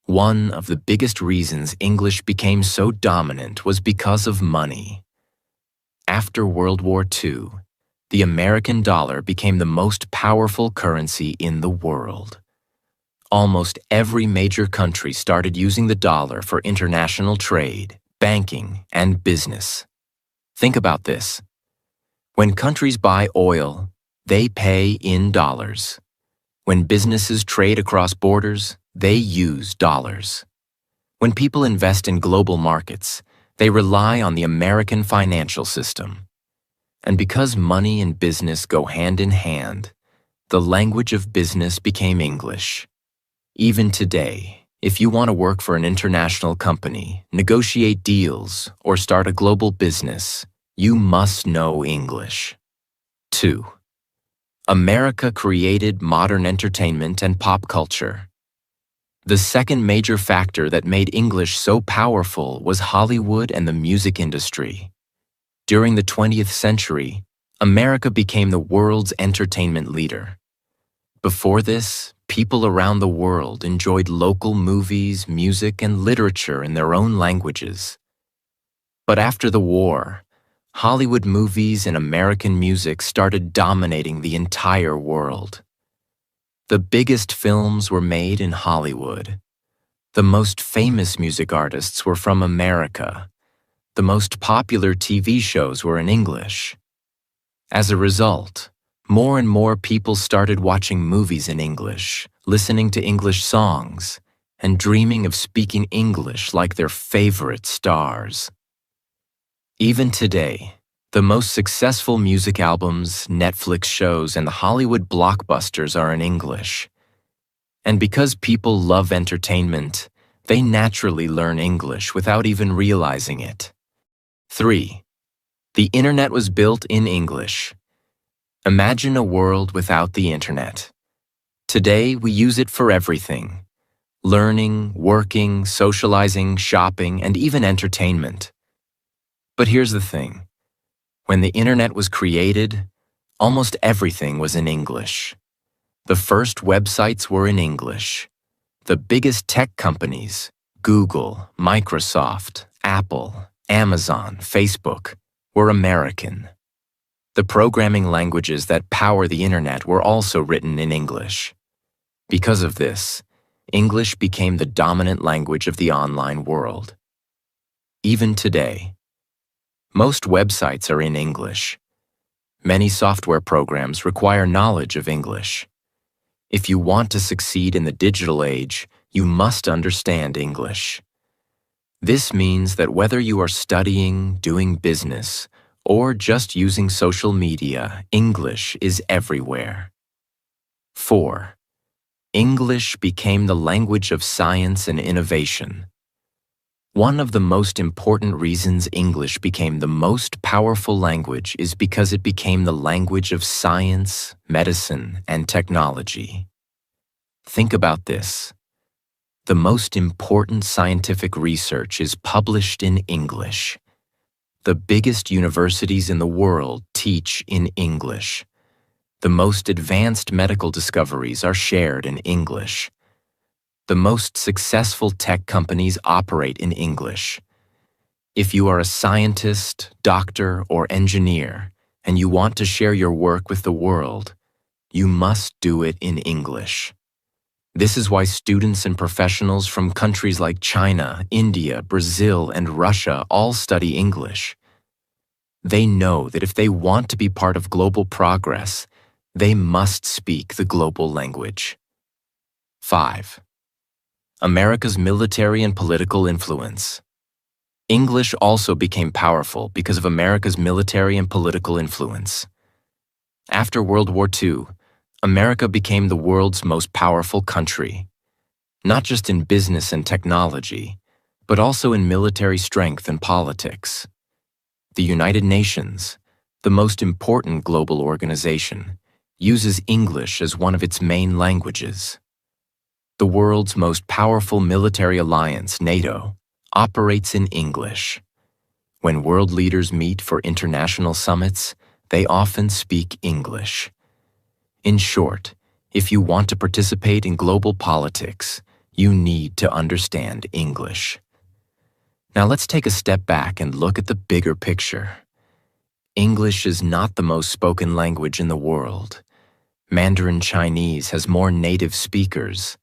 One of the biggest reasons English became so dominant was because of money. After World War II, the American dollar became the most powerful currency in the world. Almost every major country started using the dollar for international trade, banking, and business. Think about this. When countries buy oil, they pay in dollars. When businesses trade across borders, they use dollars. When people invest in global markets, they rely on the American financial system. And because money and business go hand in hand, the language of business became English. Even today, if you want to work for an international company, negotiate deals, or start a global business, you must know English. 2. America created modern entertainment and pop culture. The second major factor that made English so powerful was Hollywood and the music industry. During the 20th century, America became the world's entertainment leader. Before this, people around the world enjoyed local movies, music, and literature in their own languages. But after the war, Hollywood movies and American music started dominating the entire world. The biggest films were made in Hollywood. The most famous music artists were from America. The most popular TV shows were in English. As a result, more and more people started watching movies in English, listening to English songs, and dreaming of speaking English like their favorite stars. Even today, the most successful music albums, Netflix shows, and the Hollywood blockbusters are in English. And because people love entertainment, they naturally learn English without even realizing it. 3. The internet was built in English. Imagine a world without the internet. Today, we use it for everything: learning, working, socializing, shopping, and even entertainment. But here's the thing. When the internet was created, almost everything was in English. The first websites were in English. The biggest tech companies, Google, Microsoft, Apple, Amazon, Facebook, were American. The programming languages that power the internet were also written in English. Because of this, English became the dominant language of the online world. Even today, most websites are in English. Many software programs require knowledge of English. If you want to succeed in the digital age, you must understand English. This means that whether you are studying, doing business, or just using social media, English is everywhere. 4. English became the language of science and innovation. One of the most important reasons English became the most powerful language is because it became the language of science, medicine, and technology. Think about this. The most important scientific research is published in English. The biggest universities in the world teach in English. The most advanced medical discoveries are shared in English. The most successful tech companies operate in English. If you are a scientist, doctor, or engineer, and you want to share your work with the world, you must do it in English. This is why students and professionals from countries like China, India, Brazil, and Russia all study English. They know that if they want to be part of global progress, they must speak the global language. 5. America's military and political influence. English also became powerful because of America's military and political influence. After World War II, America became the world's most powerful country, not just in business and technology, but also in military strength and politics. The United Nations, the most important global organization, uses English as one of its main languages. The world's most powerful military alliance, NATO, operates in English. When world leaders meet for international summits, they often speak English. In short, if you want to participate in global politics, you need to understand English. Now let's take a step back and look at the bigger picture. English is not the most spoken language in the world. Mandarin Chinese has more native speakers.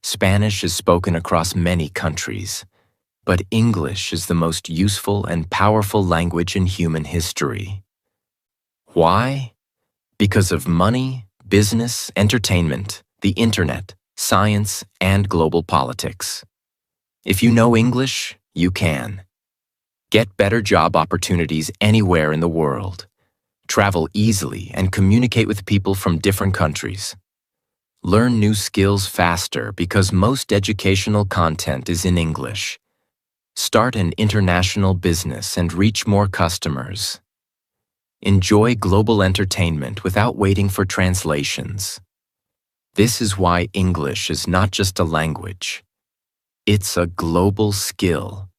Spanish is spoken across many countries. But English is the most useful and powerful language in human history. Why? Because of money, business, entertainment, the internet, science, and global politics. If you know English, you can get better job opportunities anywhere in the world, travel easily and communicate with people from different countries, learn new skills faster because most educational content is in English, start an international business and reach more customers. enjoy global entertainment without waiting for translations. This is why English is not just a language. It's a global skill.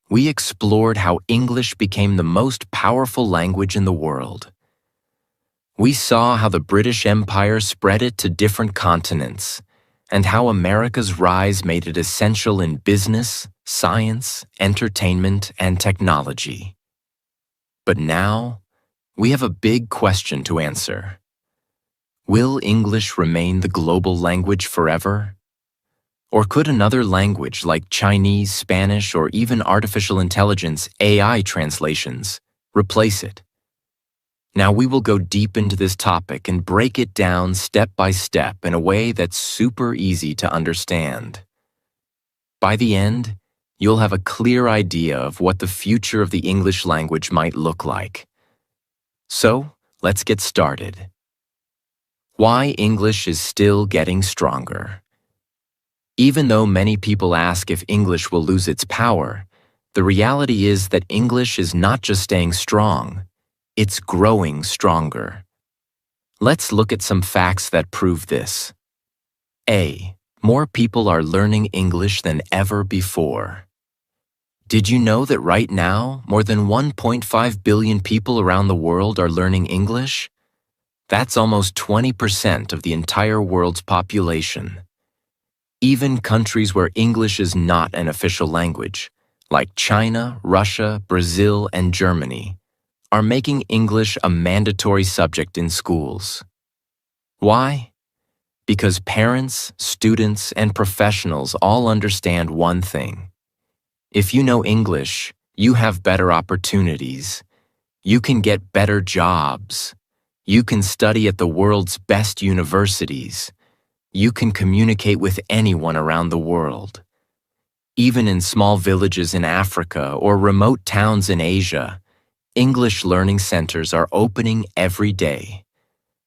We explored how English became the most powerful language in the world. We saw how the British Empire spread it to different continents, and how America's rise made it essential in business, science, entertainment, and technology. But now, we have a big question to answer. Will English remain the global language forever? Or could another language like Chinese, Spanish, or even artificial intelligence AI translations replace it? Now we will go deep into this topic and break it down step by step in a way that's super easy to understand. By the end, you'll have a clear idea of what the future of the English language might look like. So, let's get started. Why English is still getting stronger. Even though many people ask if English will lose its power, the reality is that English is not just staying strong, it's growing stronger. Let's look at some facts that prove this. A. More people are learning English than ever before. Did you know that right now, more than 1.5 billion people around the world are learning English? That's almost 20% of the entire world's population. Even countries where English is not an official language, like China, Russia, Brazil, and Germany, are making English a mandatory subject in schools. Why? Because parents, students, and professionals all understand one thing. If you know English, you have better opportunities. You can get better jobs. You can study at the world's best universities. You can communicate with anyone around the world. Even in small villages in Africa or remote towns in Asia, English learning centers are opening every day.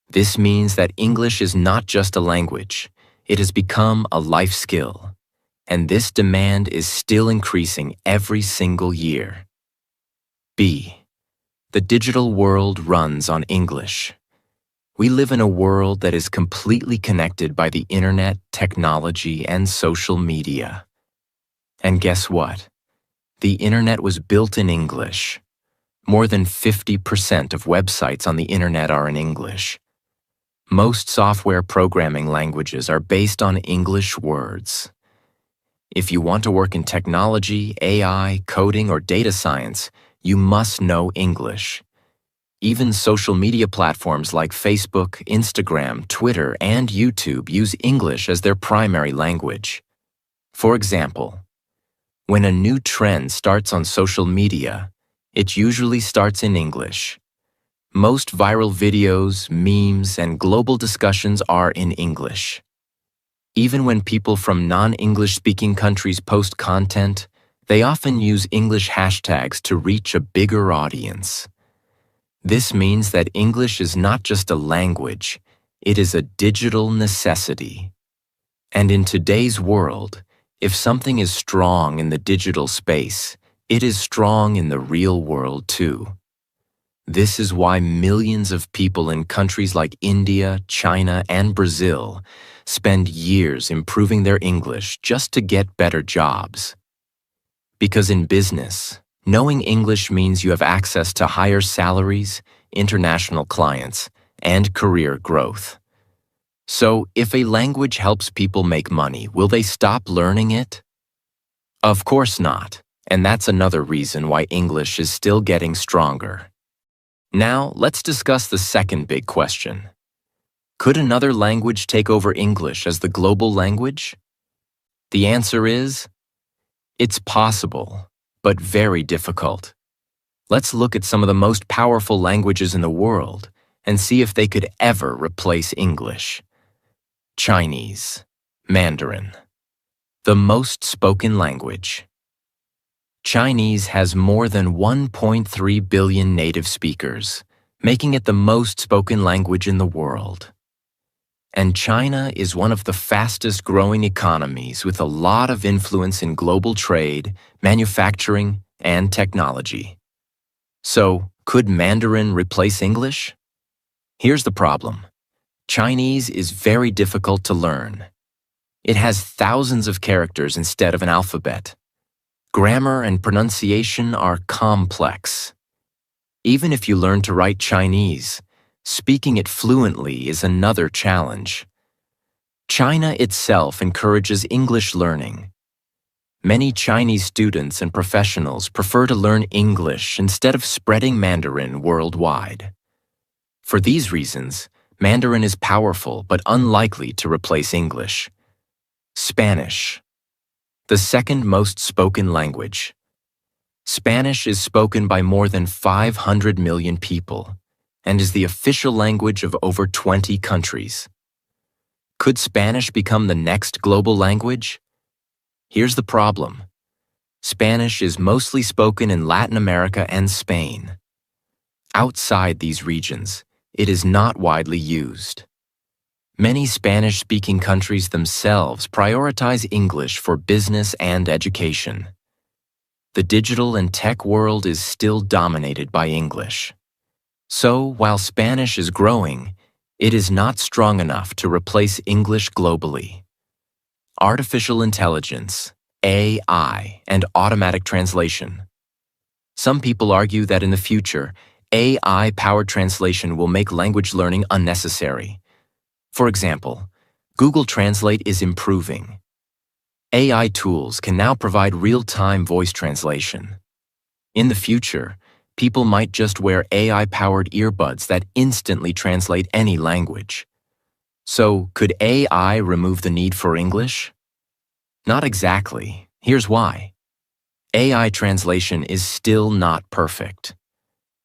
This means that English is not just a language, it has become a life skill. And this demand is still increasing every single year. B. The digital world runs on English. We live in a world that is completely connected by the internet, technology, and social media. And guess what? The internet was built in English. More than 50% of websites on the internet are in English. Most software programming languages are based on English words. If you want to work in technology, AI, coding, or data science, you must know English. Even social media platforms like Facebook, Instagram, Twitter, and YouTube use English as their primary language. For example, when a new trend starts on social media, it usually starts in English. Most viral videos, memes, and global discussions are in English. Even when people from non-English speaking countries post content, they often use English hashtags to reach a bigger audience. This means that English is not just a language, it is a digital necessity. And in today's world, if something is strong in the digital space, it is strong in the real world too. This is why millions of people in countries like India, China, and Brazil spend years improving their English just to get better jobs. Because in business, knowing English means you have access to higher salaries, international clients, and career growth. So, if a language helps people make money, will they stop learning it? Of course not, and that's another reason why English is still getting stronger. Now, let's discuss the second big question. Could another language take over English as the global language? The answer is, it's possible, but very difficult. Let's look at some of the most powerful languages in the world and see if they could ever replace English. Chinese, Mandarin, the most spoken language. Chinese has more than 1.3 billion native speakers, making it the most spoken language in the world. And China is one of the fastest growing economies with a lot of influence in global trade, manufacturing, and technology. So, Could Mandarin replace English? Here's the problem. Chinese is very difficult to learn. It has thousands of characters instead of an alphabet. Grammar and pronunciation are complex. Even if you learn to write Chinese, speaking it fluently is another challenge. China itself encourages English learning. Many Chinese students and professionals prefer to learn English instead of spreading Mandarin worldwide. For these reasons, Mandarin is powerful but unlikely to replace English. Spanish. The second most spoken language. Spanish is spoken by more than 500 million people and is the official language of over 20 countries. Could Spanish become the next global language? Here's the problem. Spanish is mostly spoken in Latin America and Spain. Outside these regions, it is not widely used. Many Spanish-speaking countries themselves prioritize English for business and education. The digital and tech world is still dominated by English. So, while Spanish is growing, it is not strong enough to replace English globally. Artificial intelligence, AI, and automatic translation. Some people argue that in the future, AI-powered translation will make language learning unnecessary. For example, Google Translate is improving. AI tools can now provide real-time voice translation. In the future, people might just wear AI-powered earbuds that instantly translate any language. So, could AI remove the need for English? Not exactly. Here's why. AI translation is still not perfect.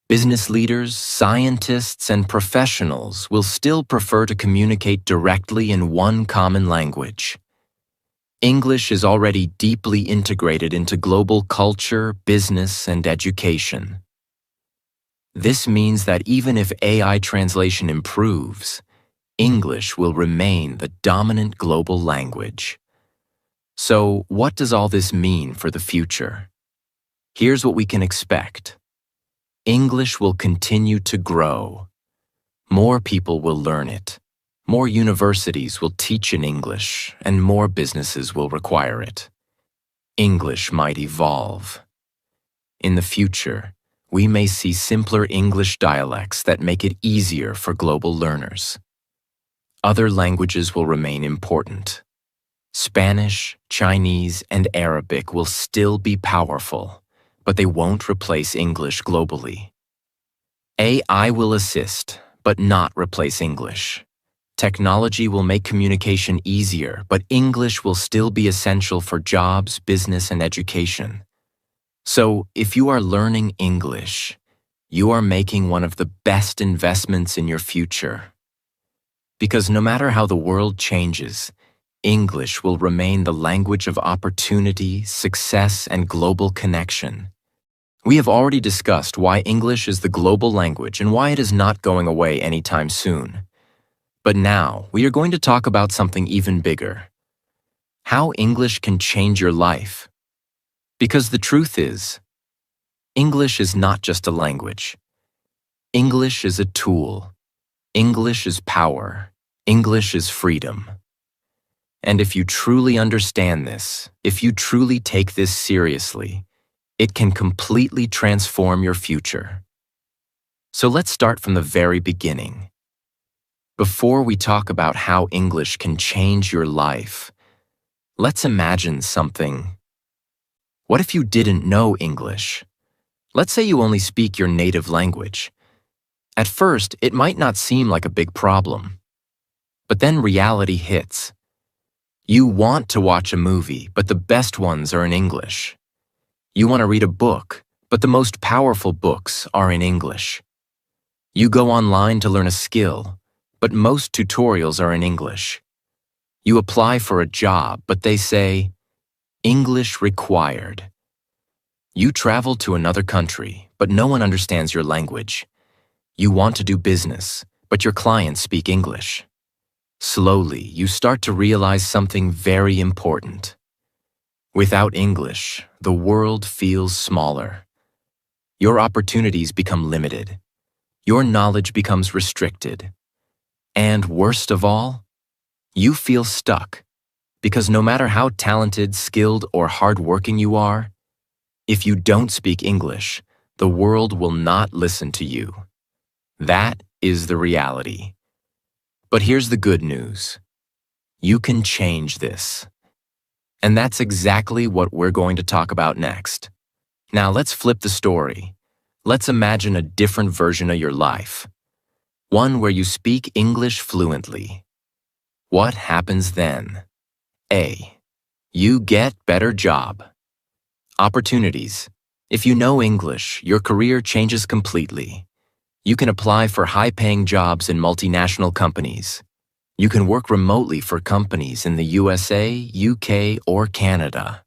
Business leaders, scientists, and professionals will still prefer to communicate directly in one common language. English is already deeply integrated into global culture, business, and education. This means that even if AI translation improves, English will remain the dominant global language. So, what does all this mean for the future? Here's what we can expect. English will continue to grow. More people will learn it. More universities will teach in English, and more businesses will require it. English might evolve. In the future, we may see simpler English dialects that make it easier for global learners. Other languages will remain important. Spanish, Chinese, and Arabic will still be powerful, but they won't replace English globally. AI will assist, but not replace English. Technology will make communication easier, but English will still be essential for jobs, business, and education. So, if you are learning English, you are making one of the best investments in your future. Because no matter how the world changes, English will remain the language of opportunity, success, and global connection. We have already discussed why English is the global language and why it is not going away anytime soon. But now, we are going to talk about something even bigger. How English can change your life. Because the truth is, English is not just a language. English is a tool. English is power. English is freedom. And if you truly understand this, if you truly take this seriously, it can completely transform your future. So let's start from the very beginning. Before we talk about how English can change your life, let's imagine something. What if you didn't know English? Let's say you only speak your native language. At first, it might not seem like a big problem. But then reality hits. You want to watch a movie, but the best ones are in English. You want to read a book, but the most powerful books are in English. You go online to learn a skill, but most tutorials are in English. You apply for a job, but they say, English required. You travel to another country, but no one understands your language. You want to do business, but your clients speak English. Slowly, you start to realize something very important. Without English, the world feels smaller. your opportunities become limited. Your knowledge becomes restricted. And worst of all, you feel stuck because no matter how talented, skilled, or hardworking you are, if you don't speak English, the world will not listen to you. That is the reality. But here's the good news. You can change this. And that's exactly what we're going to talk about next. Now let's flip the story. Let's imagine a different version of your life. One where you speak English fluently. What happens then? A. You get better job. Opportunities. If you know English, your career changes completely. You can apply for high-paying jobs in multinational companies. You can work remotely for companies in the USA, UK, or Canada.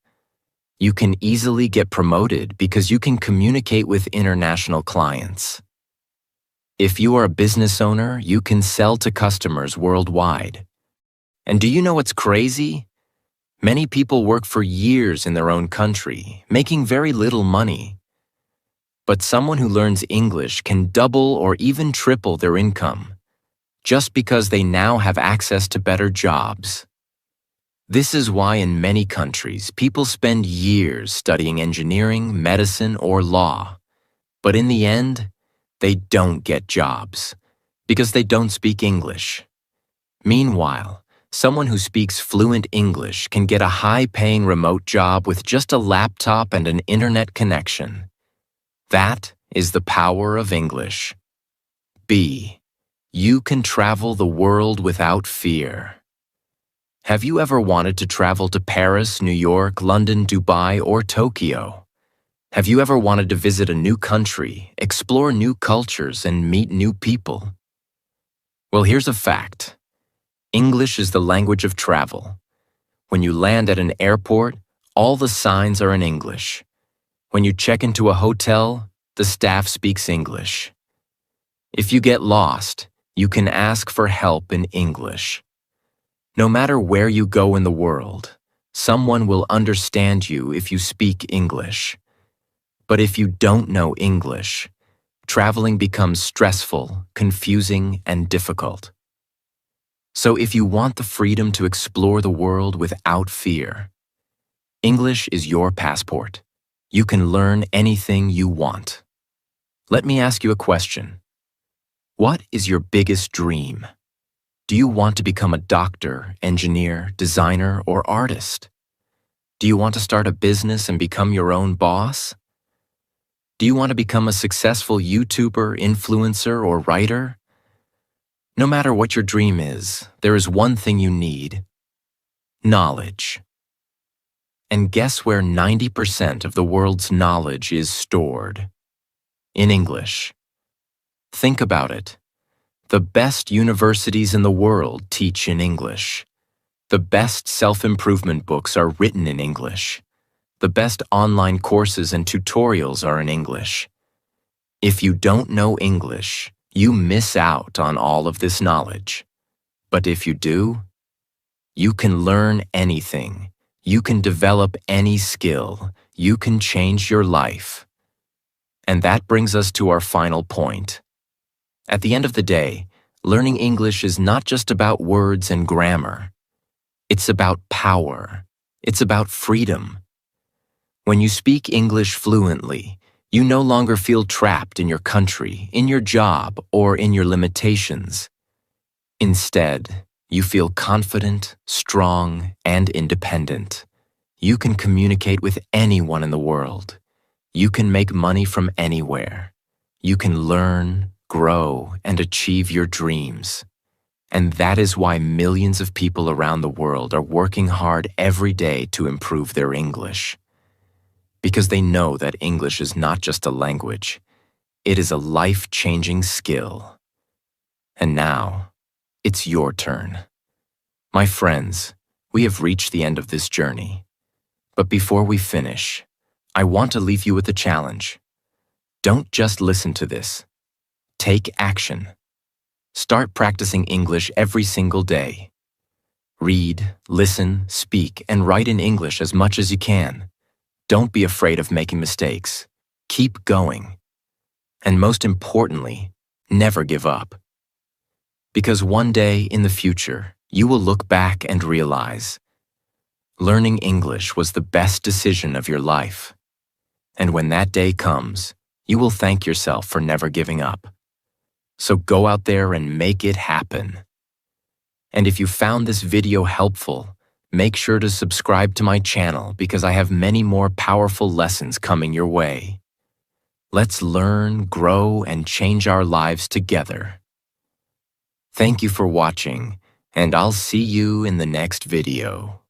You can easily get promoted because you can communicate with international clients. If you are a business owner, you can sell to customers worldwide. And do you know what's crazy? Many people work for years in their own country, making very little money. But someone who learns English can double or even triple their income, just because they now have access to better jobs. This is why in many countries, people spend years studying engineering, medicine, or law. But in the end, they don't get jobs because they don't speak English. Meanwhile, someone who speaks fluent English can get a high-paying remote job with just a laptop and an internet connection. That is the power of English. B. You can travel the world without fear. Have you ever wanted to travel to Paris, New York, London, Dubai, or Tokyo? Have you ever wanted to visit a new country, explore new cultures, and meet new people? Well, here's a fact. English is the language of travel. When you land at an airport, all the signs are in English. When you check into a hotel, the staff speaks English. If you get lost, you can ask for help in English. No matter where you go in the world, someone will understand you if you speak English. But if you don't know English, traveling becomes stressful, confusing, and difficult. So if you want the freedom to explore the world without fear, English is your passport. You can learn anything you want. Let me ask you a question. What is your biggest dream? Do you want to become a doctor, engineer, designer, or artist? Do you want to start a business and become your own boss? Do you want to become a successful YouTuber, influencer, or writer? No matter what your dream is, there is one thing you need: knowledge. And guess where 90% of the world's knowledge is stored? In English. Think about it. The best universities in the world teach in English. The best self-improvement books are written in English. The best online courses and tutorials are in English. If you don't know English, you miss out on all of this knowledge. But if you do, you can learn anything. You can develop any skill. You can change your life. And that brings us to our final point. At the end of the day, learning English is not just about words and grammar. It's about power. It's about freedom. When you speak English fluently, you no longer feel trapped in your country, in your job, or in your limitations. Instead, you feel confident, strong, and independent. You can communicate with anyone in the world. You can make money from anywhere. You can learn, grow, and achieve your dreams. And that is why millions of people around the world are working hard every day to improve their English. Because they know that English is not just a language, it is a life-changing skill. And now, it's your turn. My friends, we have reached the end of this journey. But before we finish, I want to leave you with a challenge. Don't just listen to this. Take action. Start practicing English every single day. Read, listen, speak, and write in English as much as you can. Don't be afraid of making mistakes. Keep going. And most importantly, never give up. Because one day in the future, you will look back and realize learning English was the best decision of your life. And when that day comes, you will thank yourself for never giving up. So go out there and make it happen. And if you found this video helpful, make sure to subscribe to my channel because I have many more powerful lessons coming your way. Let's learn, grow, and change our lives together. Thank you for watching, and I'll see you in the next video.